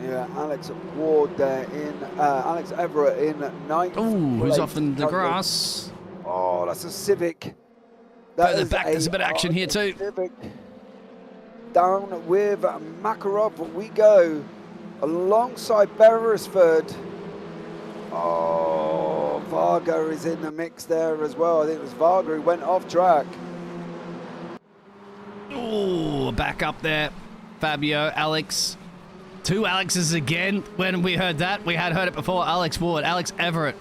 Yeah, Alex Ward there Alex Everitt in 9th. Oh, who's off in the grass? Oh, that's a Civic. Further back, there's a bit of action here too. Civic. Down with Makarov we go, alongside Beresford. Oh, Vaga is in the mix there as well. I think it was Vaga who went off track. Oh, back up there. Fabio, Alex. 2 Alexes again. When we heard that, we had heard it before. Alex Ward, Alex Everitt.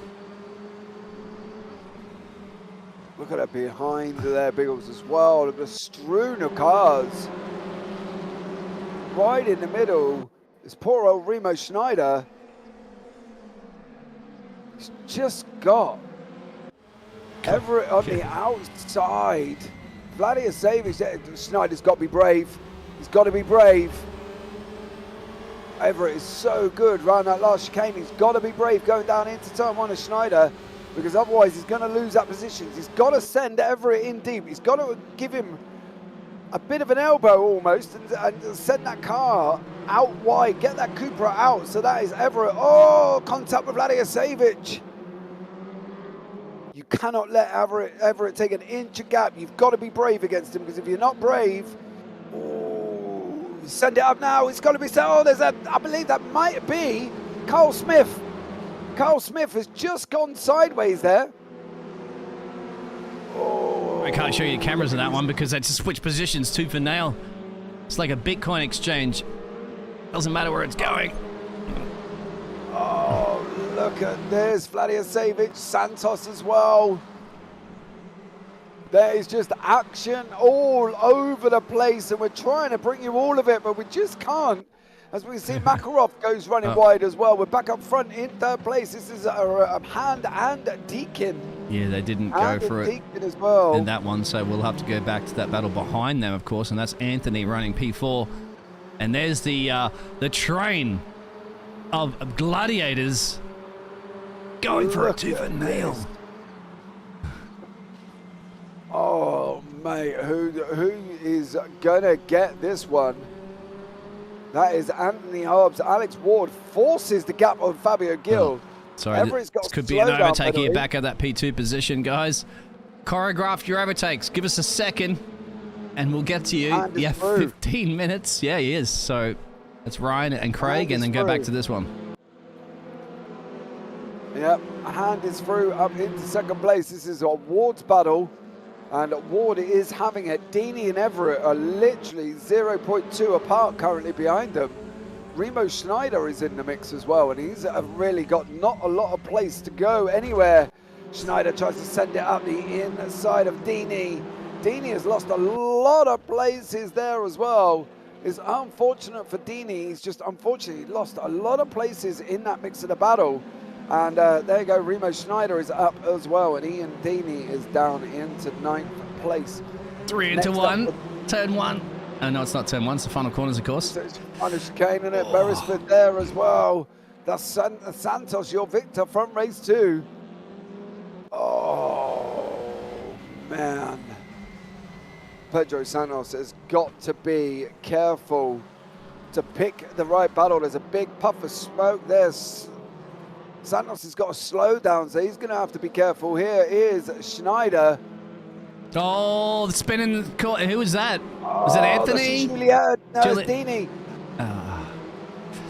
Look at that behind there, Biggles as well. Look at the strewn of cars. Right in the middle is poor old Remo Schneider. He's just got Everitt on the outside. Vladijasevic, Schneider's got to be brave. He's got to be brave. Everitt is so good around that last chicane. He's got to be brave going down into turn 1 of Schneider, because otherwise he's going to lose that position. He's got to send Everitt in deep. He's got to give him a bit of an elbow almost and send that car out wide, get that Cupra out. So that is Everitt. Oh, contact with Vladijasevic. You cannot let Everitt take an inch of gap. You've got to be brave against him, because if you're not brave, oh, send it up now. It's got to be sent. Oh, I believe that might be Carl Smith. Carl Smith has just gone sideways there. Oh, I can't show you cameras of that one because they just switch positions tooth and nail. It's like a Bitcoin exchange. Doesn't matter where it's going. Oh, look at this. Vladijasevic, Santos as well. There is just action all over the place, and we're trying to bring you all of it, but we just can't. As we see, Makarov goes running wide as well. We're back up front in 3rd place. This is Hand and Deakin. Yeah, they didn't go for it as well in that one, so we'll have to go back to that battle behind them, of course, and that's Anthony running P4. And there's the train of gladiators going for a tooth and nail. Oh, mate, who is going to get this one? That is Anthony Hobbs. Alex Ward forces the gap on Fabio Gil. Sorry, this could be an overtake here back at that P2 position, guys. Choreograph your overtakes. Give us a second, and we'll get to you. Yeah, 15 minutes. Yeah, he is. So that's Ryan and Craig, and then go back to this one. Yep, Hand is through up into 2nd place. This is a Ward's battle. And Ward is having it. Dini and Everitt are literally 0.2 apart currently behind them. Remo Schneider is in the mix as well, and he's really got not a lot of place to go anywhere. Schneider tries to send it up the inside of Dini. Dini has lost a lot of places there as well. It's unfortunate for Dini. He's just unfortunately lost a lot of places in that mix of the battle. And there you go, Remo Schneider is up as well, and Ian Deeney is down into 9th place. 3 into 1, turn 1. Oh, no, it's not turn 1, it's the final corners, of course. It's final chicane, and Beresford there as well. That's Santos, your victor from race 2. Oh, man. Pedro Santos has got to be careful to pick the right battle. There's a big puff of smoke there. Santos has got to slow down, so he's going to have to be careful. Here is Schneider. Oh, the spin in the court. Who was that? Was it Anthony? Juliet. No, it's Deeney. Ah.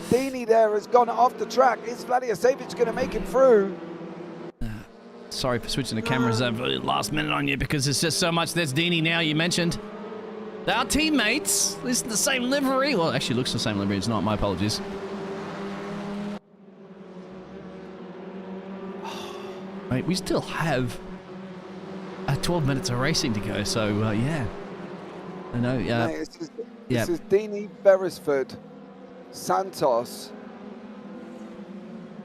Deeney there has gone off the track. Is Vladisavic going to make it through? Sorry for switching the cameras last minute on you because there's just so much. There's Deeney now, you mentioned. They are teammates. This is the same livery. Well, actually looks the same livery. It's not. My apologies. Mate, we still have 12 minutes of racing to go, so yeah. I know, yeah. This is Deeney, Beresford, Santos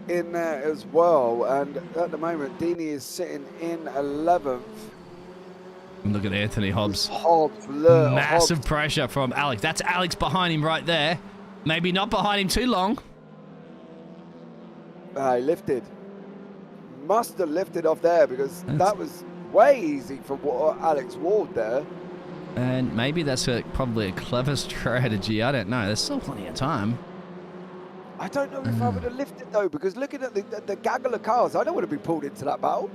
in there as well, and at the moment Deeney is sitting in 11th. And look at Anthony Hobbs. Massive pressure from Alex. That's Alex behind him right there. Maybe not behind him too long. He lifted. Must have lifted off there because that was way easy for Alex Ward there. And maybe that's probably a clever strategy. I don't know. There's still plenty of time. I don't know if I would have lifted though, because looking at the gaggle of cars, I don't want to be pulled into that battle.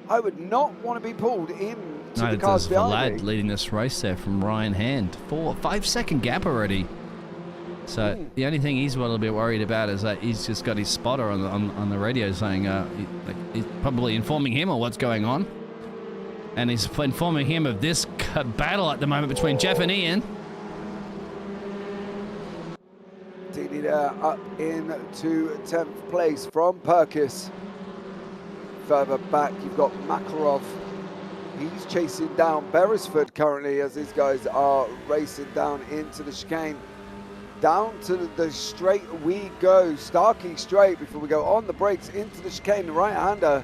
I would not want to be pulled into the cars behind me. Leading this race there from Ryan Hand. 5-second gap already. So the only thing he's a little bit worried about is that he's just got his spotter on the radio saying he's probably informing him of what's going on. And he's informing him of this battle at the moment between Geoff and Ian. Deeney there up into 10th place from Purkiss. Further back, you've got Makarov. He's chasing down Beresford currently as these guys are racing down into the chicane. Down to the straight we go. Starkey straight before we go on the brakes into the chicane. The right-hander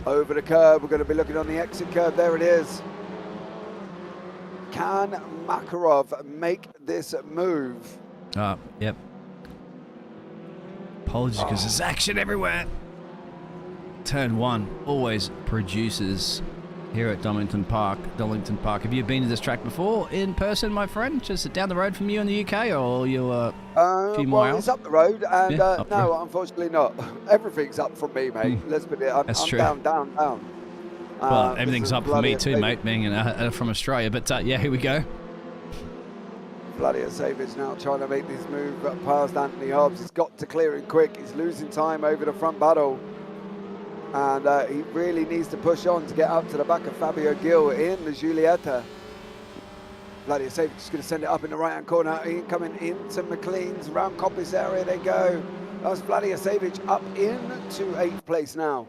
over the curb. We're going to be looking on the exit curve. There it is. Can Makarov make this move? Yep. Apologies because there's action everywhere. Turn 1 always produces here at Donington Park. Have you been to this track before in person, my friend? Just down the road from you in the UK, or you a few more hours? It's up the road, and Yeah, no, unfortunately not. Everything's up from me, mate. Let's put it. I'm true. down. Well, everything's up for me too, mate, being from Australia. But yeah, here we go. Vladisavic now trying to make this move past Anthony Hobbs. He's got to clear him quick. He's losing time over the front battle. And he really needs to push on to get up to the back of Fabio Gil in the Giulietta. Vladisavic is going to send it up in the right-hand corner. Coming into McLean's round coppice area they go. That's Vladisavic up into 8th place now.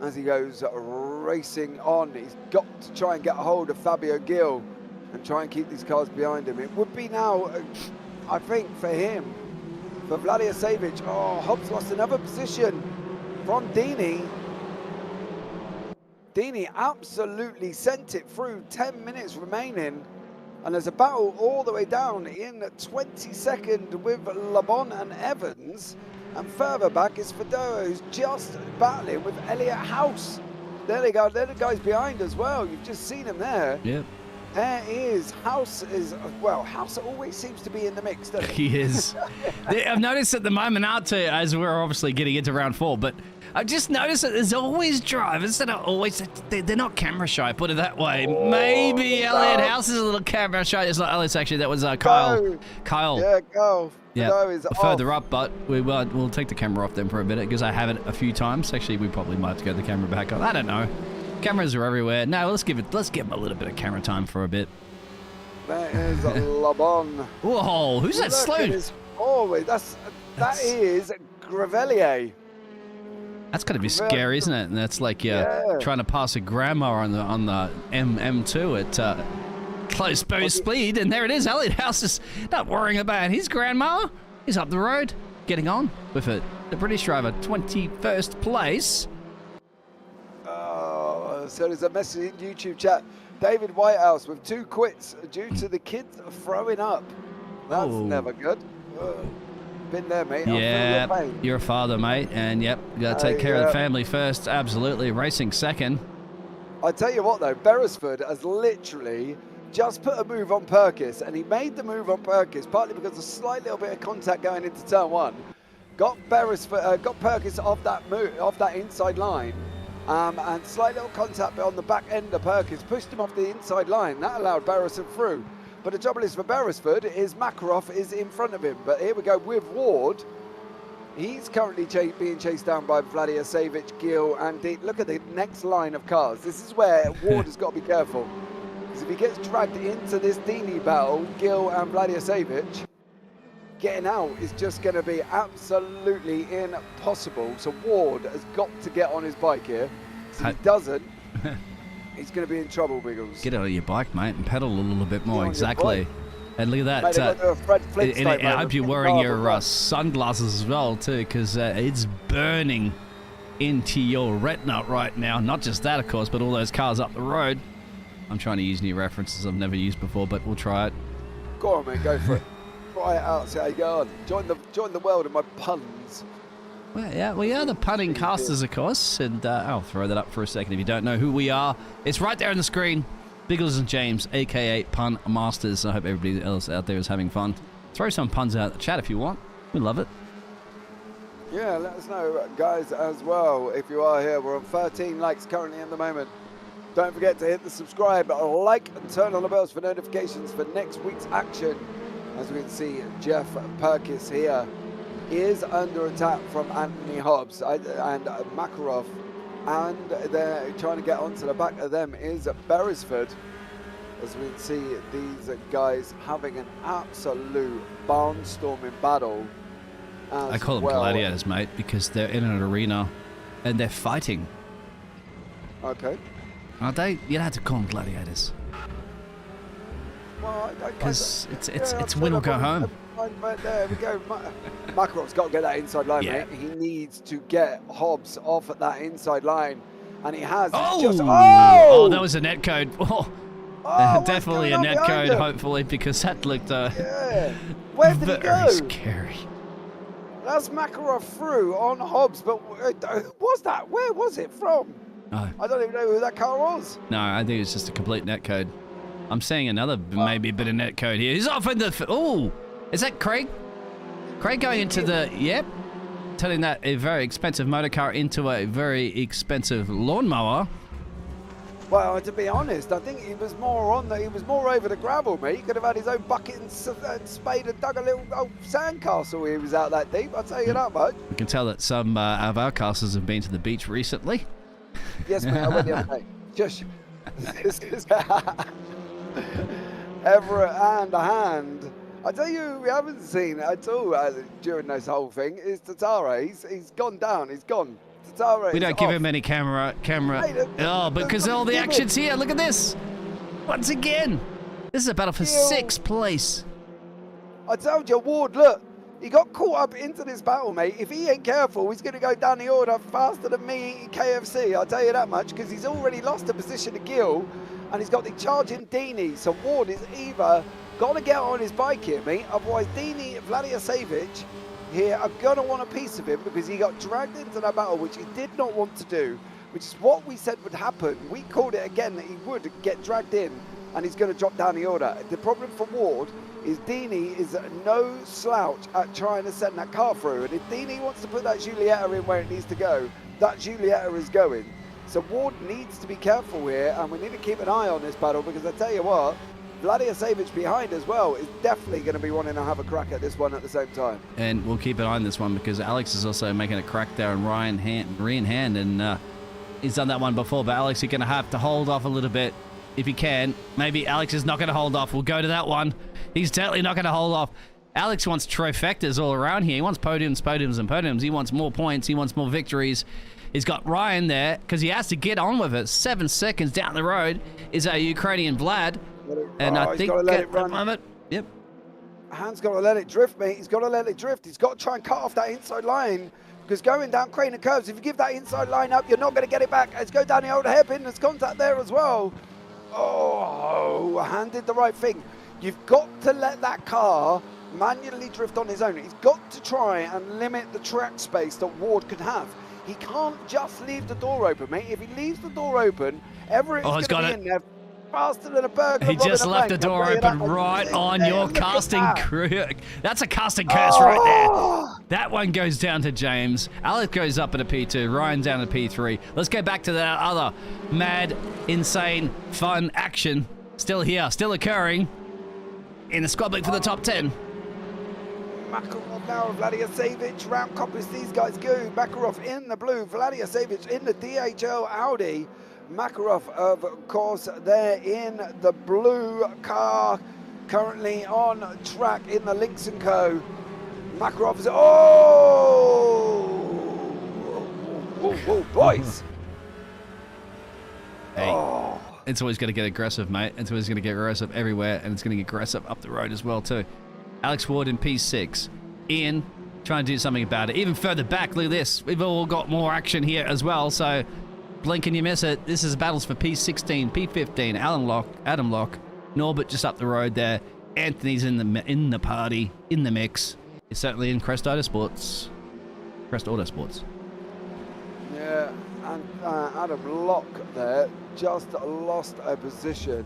As he goes racing on, he's got to try and get a hold of Fabio Gil and try and keep these cars behind him. It would be now, I think, for him, for Vladisavic. Oh, Hobbs lost another position from Deeney. Deeney absolutely sent it through, 10 minutes remaining. And there's a battle all the way down in 22nd with Labon and Evans. And further back is Fedora, who's just battling with Elliot House. There they go, they're the guys behind as well. You've just seen him there. Yep. There is, House always seems to be in the mix, doesn't he? He is. I've noticed at the moment out too, as we're obviously getting into round 4, but I've just noticed that there's always drivers that are always, they're not camera shy, put it that way. Maybe Elliot House is a little camera shy. It's not Elliot, actually, that was Kyle. Yeah, go. Yeah, further up, but we'll take the camera off them for a minute because I have it a few times. Actually, we probably might have to get the camera back on. I don't know. Cameras are everywhere. No, let's give them a little bit of camera time for a bit. That is Labon. Whoa, who's that slow? That is Gravellier. That's got to be scary, isn't it? And that's like trying to pass a grandma on the M2 at close boost speed, and there it is. Elliot House is not worrying about his grandma. He's up the road, getting on with it. the British driver, 21st place. Oh, so there's a message in YouTube chat. David Whitehouse with 2 quits due to the kids throwing up. That's never good. Been there, mate. Yeah, I feel your pain. you're a father, mate, and yep, you got to take care of the family first. Absolutely, racing second. I tell you what, though, Beresford has literally just put a move on Purkiss, and he made the move on Purkiss partly because of a slight little bit of contact going into turn 1. Got Beresford, got Purkiss off that move, off that inside line, and slight little contact on the back end of Purkiss pushed him off the inside line. That allowed Beresford through. But the trouble is for Beresford is Makarov is in front of him. But here we go with Ward. He's currently being chased down by Vladisavic, Gil, and Dean. Look at the next line of cars. This is where Ward has got to be careful. Because if he gets dragged into this Dini battle, Gil and Vladisavic, getting out is just going to be absolutely impossible. So Ward has got to get on his bike here. So he doesn't. He's going to be in trouble, Biggles. Get out of your bike, mate, and pedal a little bit more. Exactly. And look at Mate, that. And I hope you're wearing your sunglasses as well, too, because it's burning into your retina right now. Not just that, of course, but all those cars up the road. I'm trying to use new references I've never used before, but we'll try it. Go on, man, go for it. Try it out, see how you go on. Join the world of my puns. Well, yeah, we are the punning casters, of course, and I'll throw that up for a second if you don't know who we are. It's right there on the screen. Biggles and James, a.k.a. Pun Masters. I hope everybody else out there is having fun. Throw some puns out in the chat if you want. We love it. Yeah, let us know, guys, as well, if you are here. We're on 13 likes currently at the moment. Don't forget to hit the subscribe, like, and turn on the bells for notifications for next week's action. As we can see, Geoff Purkiss here is under attack from Anthony Hobbs and Makarov, and they're trying to get onto the back of them is Beresford. As we can see, these guys having an absolute barnstorming battle. I call them gladiators, mate, because they're in an arena and they're fighting. Okay. Aren't they? You don't have to call them gladiators. Well, because it's win or go home. But there we go. Makarov's got to get that inside line, mate. He needs to get Hobbs off at that inside line, and he has. Oh, that was a net code. Oh, definitely a net code, hopefully, because that looked yeah. Where did he go? Very scary. That's Makarov through on Hobbs, but who was that? Where was it from? Oh. I don't even know who that car was. No, I think it's just a complete net code. I'm seeing another maybe a bit of net code here. He's off in the... Oh, is that Craig? Craig going into the... Yep. Turning that a very expensive motor car into a very expensive lawnmower. Well, to be honest, I think he was more over the gravel, mate. He could have had his own bucket and spade and dug a little old sandcastle. He was out that deep, I'll tell you that much. You can tell that some of our casters have been to the beach recently. Yes, mate, I went the other day. Just... Everett and a hand. I tell you, we haven't seen at all during this whole thing is Tatara. He's gone down. He's gone. Tatara. We don't give him any camera. Because all the action's here. Look at this. Once again, this is a battle for 6th place. I told you, Ward. Look, he got caught up into this battle, mate. If he ain't careful, he's going to go down the order faster than me, KFC. I'll tell you that much, because he's already lost a position to Gil. And he's got the charging Dini, so Ward is either got to get on his bike here, mate. Otherwise, Vladisavic here are going to want a piece of him because he got dragged into that battle, which he did not want to do, which is what we said would happen. We called it again that he would get dragged in, and he's going to drop down the order. The problem for Ward is Dini is no slouch at trying to send that car through, and if Dini wants to put that Giulietta in where it needs to go, that Giulietta is going. So Ward needs to be careful here, and we need to keep an eye on this battle, because I tell you what, Vladisavic behind as well is definitely going to be wanting to have a crack at this one at the same time. And we'll keep an eye on this one, because Alex is also making a crack there on Ryan hand, and he's done that one before, but Alex, you're going to have to hold off a little bit if you can. Maybe Alex is not going to hold off. We'll go to that one. He's totally not going to hold off. Alex wants trifectas all around here. He wants podiums, podiums, and podiums. He wants more points. He wants more victories. He's got Ryan there because he has to get on with it. 7 seconds down the road is our Ukrainian Vlad. And I think at the moment, yep. Hand's got to let it drift, mate. He's got to let it drift. He's got to try and cut off that inside line because going down Craner curves, if you give that inside line up, you're not going to get it back. Let's go down the old hairpin. There's contact there as well. Oh, Han did the right thing. You've got to let that car manually drift on his own. He's got to try and limit the track space that Ward could have. He can't just leave the door open, mate. If he leaves the door open, Everett's going to be in there faster than a burglar. He just left the door open right on your casting crew. That's a casting curse right there. That one goes down to James. Alex goes up at a P2. Ryan down to P3. Let's go back to that other mad, insane, fun action. Still here, still occurring in the squabbling for the top 10. Makarov now, Vladiyasevic, round copies these guys go. Makarov in the blue, Vladiyasevic in the DHL Audi. Makarov, of course, there in the blue car, currently on track in the Lynx & Co. Makarov is, whoa, boys. Hey, it's always going to get aggressive, mate. It's always going to get aggressive everywhere, and it's going to get aggressive up the road as well, too. Alex Ward in P6. Ian trying to do something about it. Even further back, look at this. We've all got more action here as well, so blink and you miss it. This is battles for P16, P15, Adam Locke, Norbert just up the road there. Anthony's in the party, in the mix. He's certainly in Crest Autosports. Yeah, and Adam Locke there just lost a position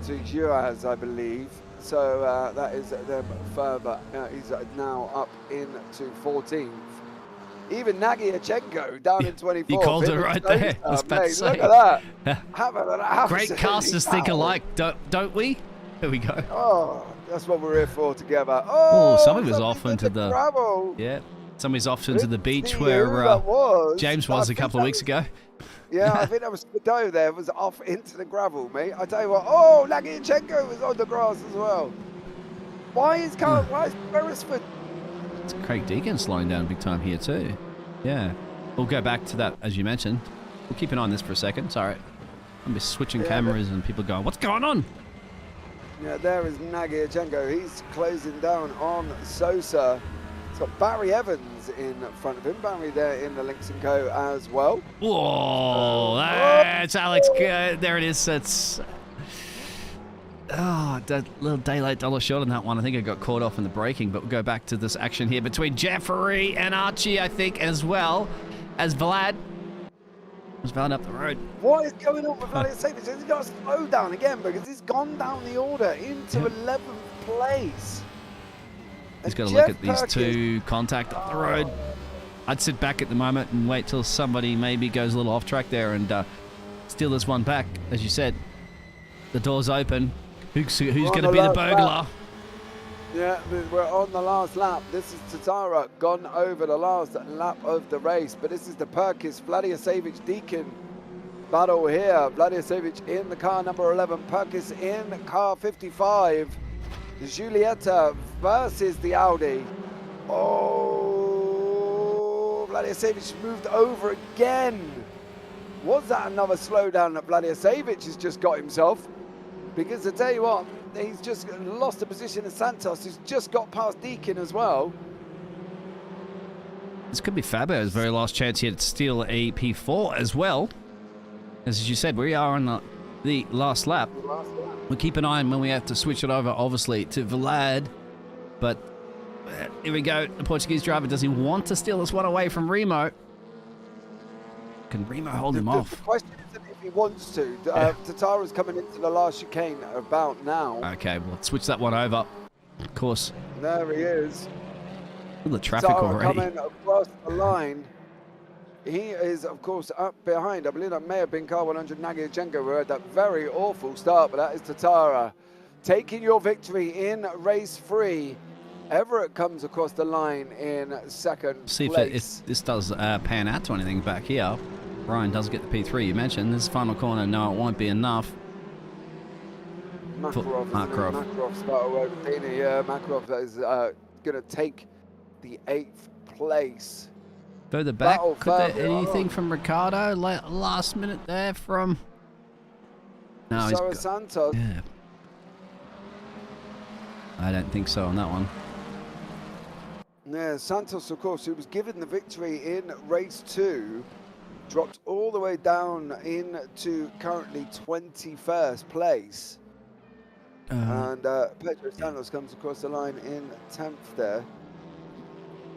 to Juhasz, I believe. So that is them further. He's now up into 14th. Even Nagyachenko down in 24th. You called it right there. I was about to say. Look at that. Great casters think alike, don't we? Here we go. Oh, that's what we're here for together. Oh, somebody was off into the gravel. Yeah, somebody's off into the beach where James was a couple of weeks ago. Yeah, I think that was Godot there, was off into the gravel, mate. I tell you what, Nagyachenko was on the grass as well. Why is Beresford? It's Craig Deakin slowing down big time here too. Yeah, we'll go back to that as you mentioned. We'll keep an eye on this for a second. Sorry, I'm just switching cameras and people going, what's going on? Yeah, there is Nagyachenko. He's closing down on Sosa. It's got Barry Evans in front of him. Barry there in the Lynx & Co as well. Whoa, that's Alex. There it is. That's that little daylight dollar shot on that one. I think I got caught off in the braking, but we'll go back to this action here between Jeffrey and Archie, I think, as well as Vlad. Was Vlad up the road. What is going on with Vladiyasevic? He's got to slow down again because he's gone down the order into 11th place. He's got to look at these two contact up the road. I'd sit back at the moment and wait till somebody maybe goes a little off track there and steal this one back. As you said, the door's open. Who's going to be the burglar? Yeah, we're on the last lap. This is Tatara gone over the last lap of the race, but this is the Purkiss, Vladiyasevic, Deakin battle here. Vladiyasevic in the car number 11, Purkiss in car 55. Julieta versus the Audi. Oh, Vladiyasevic moved over again. Was that another slowdown that Vladiyasevic has just got himself? Because I tell you what, he's just lost the position of Santos, who's just got past Deakin as well. This could be Fabo's very last chance here to steal a P4 as well. As you said, we are on the last lap. We'll keep an eye on when we have to switch it over, obviously, to Vlad. But here we go. The Portuguese driver, does he want to steal this one away from Remo? Can Remo hold him off? The question isn't if he wants to. Tatara's coming into the last chicane about now. Okay, we'll switch that one over. Of course. There he is. Look at the traffic already. Coming across the line. He is, of course, up behind. I believe that may have been car 100 Nagyachenko, who had that very awful start, but that is Tatara. Taking your victory in race 3. Everitt comes across the line in second See place. if this does pan out to anything back here. Ryan does get the P3 you mentioned. This final corner, no, it won't be enough. Makarov's battle over Dina. Yeah, Makarov is going to take the 8th place. Further back, could there anything from Ricardo? Last minute there from... No, so is Santos. Yeah. I don't think so on that one. Yeah, Santos, of course, who was given the victory in race 2, dropped all the way down into currently 21st place. And Pedro Santos comes across the line in 10th there.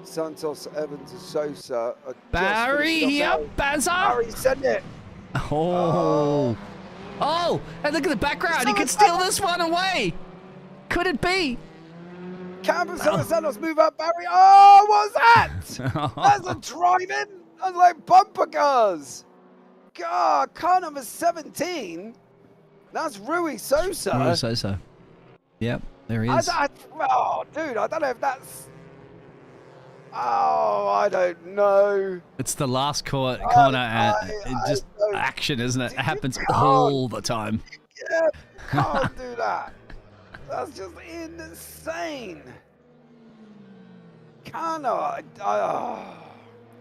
Santos, Evans and Sosa are Barry just here, Bazza. Barry, send it. Oh. Oh, and look at the background. He could steal this one away. Could it be? Campos Santos move up, Barry. Oh, what's that? That's a drive-in. That's like bumper cars. God, car number 17. That's Rui Sosa. Rui Sosa. Yep, there he is. Oh, dude, I don't know if that's... Oh, I don't know. It's the last corner. Just action, isn't it? It happens all the time. Yeah, you can't do that. That's just insane. I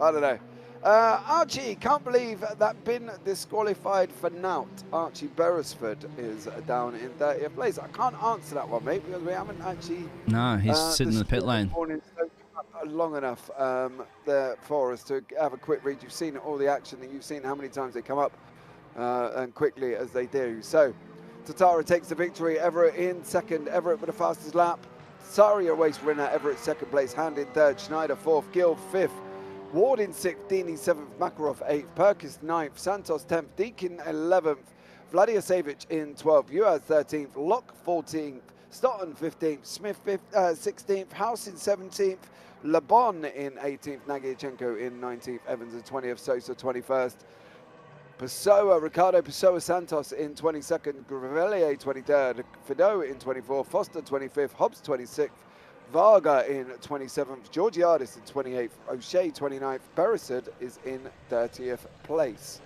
don't know. Archie, can't believe that been disqualified for Nout. Archie Beresford is down in 30th place. I can't answer that one, mate, because we haven't actually... No, he's sitting in the pit lane. Long enough there for us to have a quick read. You've seen all the action that you've seen, how many times they come up and quickly as they do. So Tatara takes the victory. Everitt in second. Everitt with the fastest lap. Saria race winner. Everitt second place. Hand in third. Schneider fourth. Gill fifth. Ward in sixth. Dini seventh. Makarov eighth. Purkiss ninth. Santos 10th. Deakin 11th. Vladiosevich in 12th. Juhasz 13th. Locke 14th. Stoughton 15th. Smith 16th. House in 17th. Labon in 18th, Nagyachenko in 19th, Evans in 20th, Sosa 21st, Ricardo Pessoa Santos in 22nd, Grevelier 23rd, Fido in 24th, Foster 25th, Hobbs 26th, Vaga in 27th, Georgiadis in 28th, O'Shea 29th, Beresford is in 30th place.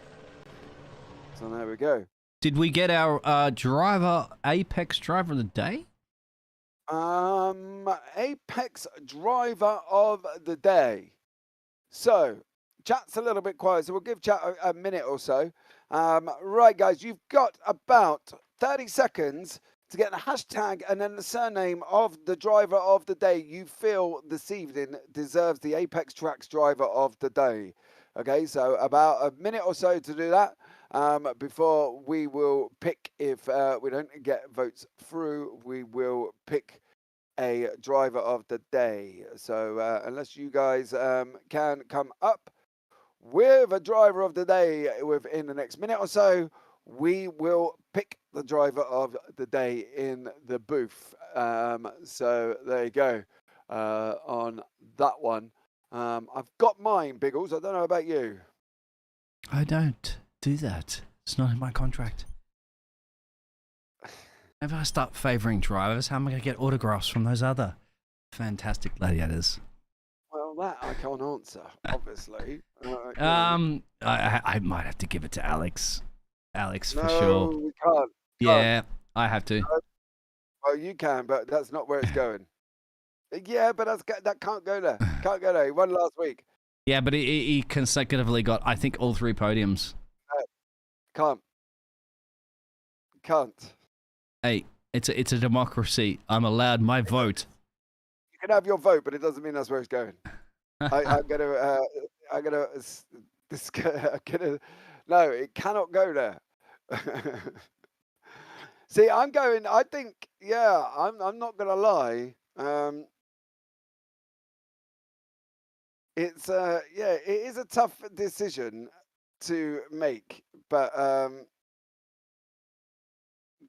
So there we go. Did we get our Apex driver of the day? Apex driver of the day. So, chat's a little bit quiet, so we'll give chat a minute or so. Right, guys, you've got about 30 seconds to get the hashtag and then the surname of the driver of the day you feel this evening deserves the Apex Tracks driver of the day. Okay, so about a minute or so to do that. Before we will pick, if we don't get votes through, we will pick a driver of the day. So unless you guys can come up with a driver of the day within the next minute or so, we will pick the driver of the day in the booth. So there you go on that one. I've got mine, Biggles. I don't know about you. I don't do that. It's not in my contract. If I start favouring drivers, how am I going to get autographs from those other fantastic gladiators? Well, that I can't answer, obviously. I might have to give it to Alex. Alex, for no, sure. We can't. Yeah, I have to. Oh, you can, but that's not where it's going. Yeah, but that can't go there. Can't go there. He won last week. Yeah, but he consecutively got, I think, all 3 podiums. No, can't. Hey, it's a democracy. I'm allowed my vote. You can have your vote, but it doesn't mean that's where it's going. I'm gonna. No, it cannot go there. See, I'm going. I think, yeah, I'm not gonna lie. It's yeah, it is a tough decision to make, but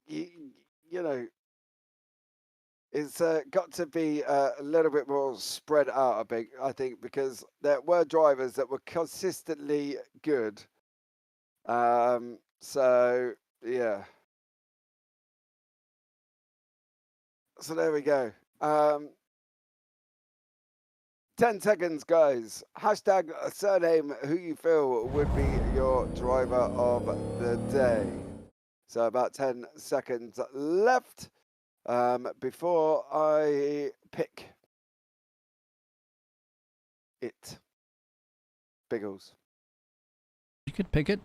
you know, it's got to be a little bit more spread out I think, because there were drivers that were consistently good. So yeah. So there we go. 10 seconds, guys. Hashtag surname who you feel would be your driver of the day. So about 10 seconds left before I pick it. Biggles. You could pick it.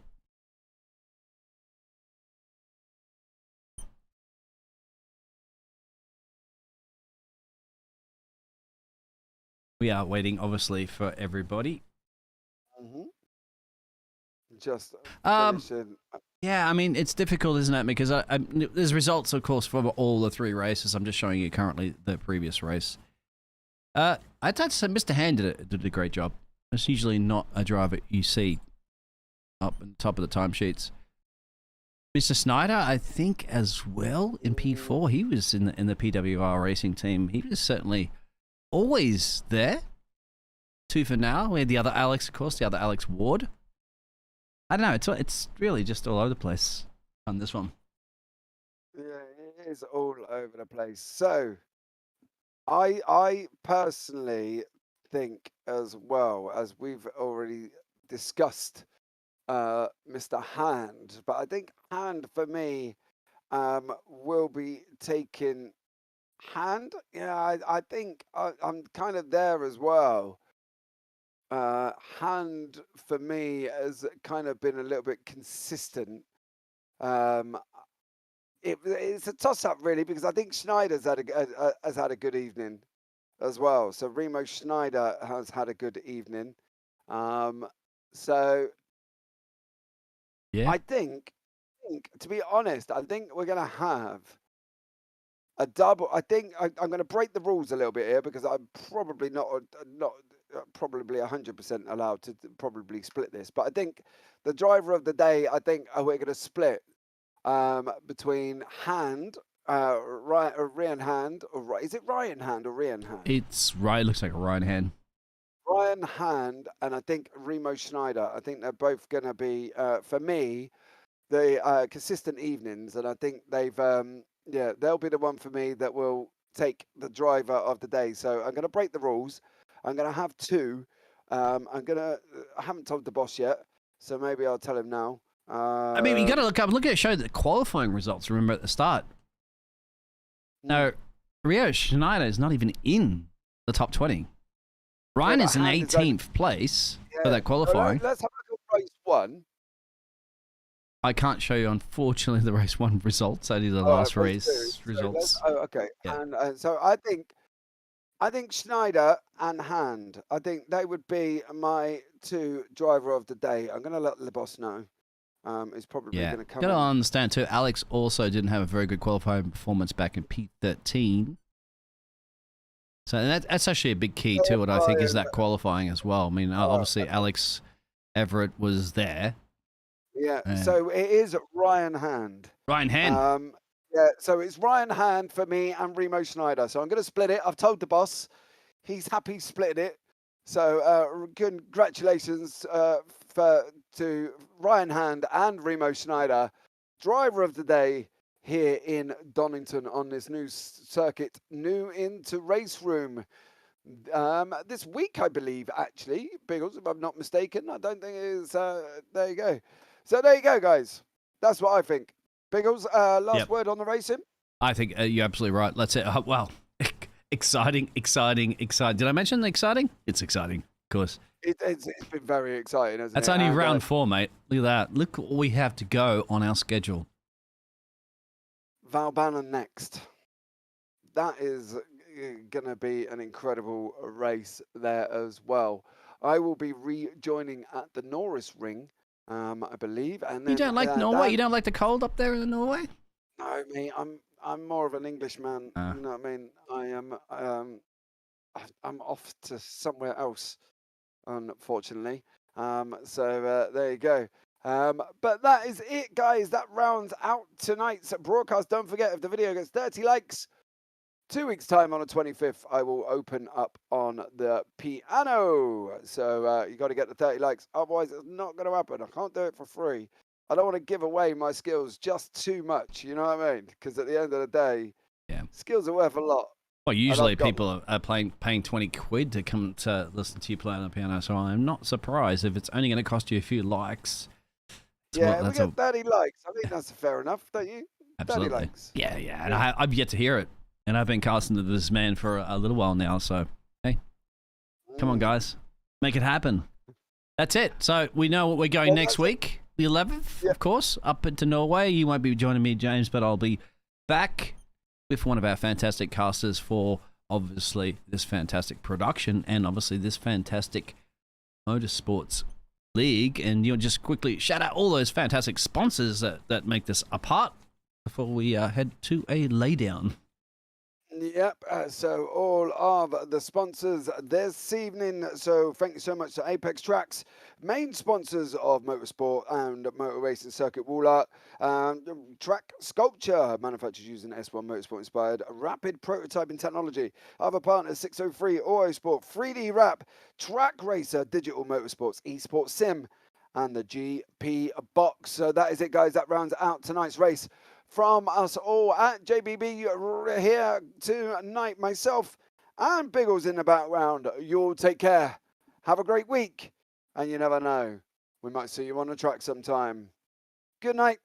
we are waiting, obviously, for everybody. Mm-hmm. Just Um, finishing. Yeah, I mean, it's difficult, isn't it? Because there's results, of course, for all the 3 races. I'm just showing you currently the previous race. I'd have to say Mr. Hand did a great job. It's usually not a driver you see up on top of the timesheets. Mr. Snyder, I think, as well, in P4. He was in the PWR racing team. He was certainly always there. 2 for now. We had the other Alex, of course, the other Alex Ward. I don't know. It's really just all over the place on this one. Yeah, it is all over the place. So, I personally think, as well as we've already discussed, Mr. Hand, but I think Hand for me will be taking Hand. Yeah, I think I'm kind of there as well. Hand for me has kind of been a little bit consistent. It's a toss-up really, because I think Schneider's has had a good evening as well. So Remo Schneider has had a good evening. So Yeah. I think, to be honest, I think we're going to have a double. I think I'm going to break the rules a little bit here, because I'm probably not probably 100% allowed to probably split this. But I think the driver of the day, I think we're going to split between Hand, Ryan Hand, or is it Ryan Hand or Ryan Hand? It's right. It looks like a Ryan Hand. Ryan Hand, and I think Remo Schneider. I think they're both going to be, for me, the consistent evenings, and I think they'll be the one for me that will take the driver of the day. So I'm going to break the rules. I'm going to have 2. I haven't told the boss yet, so maybe I'll tell him now. I mean, you got to look at show the qualifying results. Remember at the start. No, Rio Schneider is not even in the top 20. Ryan is in 18th place for that qualifying. Let's have a look at race 1. I can't show you, unfortunately, the race 1 results. Only the last race results. Okay. Yeah. And so I think Schneider and Hand, I think they would be my 2 driver of the day. I'm going to let the boss know. It's probably going to come. Got to understand too, Alex also didn't have a very good qualifying performance back in P13. So that's actually a big key to it, I think, is that qualifying as well. I mean, obviously Alex Everitt was there. Yeah, so it is Ryan Hand. Ryan Hand. Yeah, so it's Ryan Hand for me and Remo Schneider. So I'm going to split it. I've told the boss. He's happy splitting it. So congratulations to Ryan Hand and Remo Schneider, driver of the day here in Donington on this new circuit, new into RaceRoom. This week, I believe, actually, Biggles, if I'm not mistaken. I don't think it is. There you go. So there you go, guys. That's what I think. Biggles, last word on the racing? I think you're absolutely right. Let's say, well, exciting. Did I mention exciting? It's exciting, of course. It's been very exciting, hasn't it? That's only round 4, mate. Look at that. Look what we have to go on our schedule. Valbana next. That is going to be an incredible race there as well. I will be rejoining at the Norris Ring, I believe. And then, you don't like Norway? You don't like the cold up there in Norway? No, mate. I'm more of an Englishman. You know what I mean? I am. I'm off to somewhere else, unfortunately. So there you go. But that is it, guys. That rounds out tonight's broadcast. Don't forget, if the video gets 30 likes, 2 weeks' time on the 25th, I will open up on the piano. So you got to get the 30 likes. Otherwise, it's not going to happen. I can't do it for free. I don't want to give away my skills just too much. You know what I mean? Because at the end of the day, skills are worth a lot. Well, usually people are paying 20 quid to come to listen to you play on the piano. So I'm not surprised if it's only going to cost you a few likes. Yeah, we get 30 likes. I think that's fair enough, don't you? Absolutely. 30 likes. Yeah. And I've yet to hear it. And I've been casting to this man for a little while now. So, hey, come on, guys. Make it happen. That's it. So we know what we're going next week. The 11th, of course, up into Norway. You won't be joining me, James, but I'll be back with one of our fantastic casters for obviously this fantastic production and obviously this fantastic motorsports league. And you'll just quickly shout out all those fantastic sponsors that make this a part before we head to a laydown. Yep, so all of the sponsors this evening. So thank you so much to Apex Tracks, main sponsors of motorsport and motor racing circuit wall art. Track Sculpture, manufactured using S1 Motorsport inspired rapid prototyping technology. Other partners 603 Autosport, 3D Wrap, Track Racer, Digital Motorsports, Esports Sim, and the GP Box. So that is it, guys. That rounds out tonight's race. From us all at JBB here tonight, myself and Biggles in the background. You'll take care. Have a great week. And you never know, we might see you on the track sometime. Good night.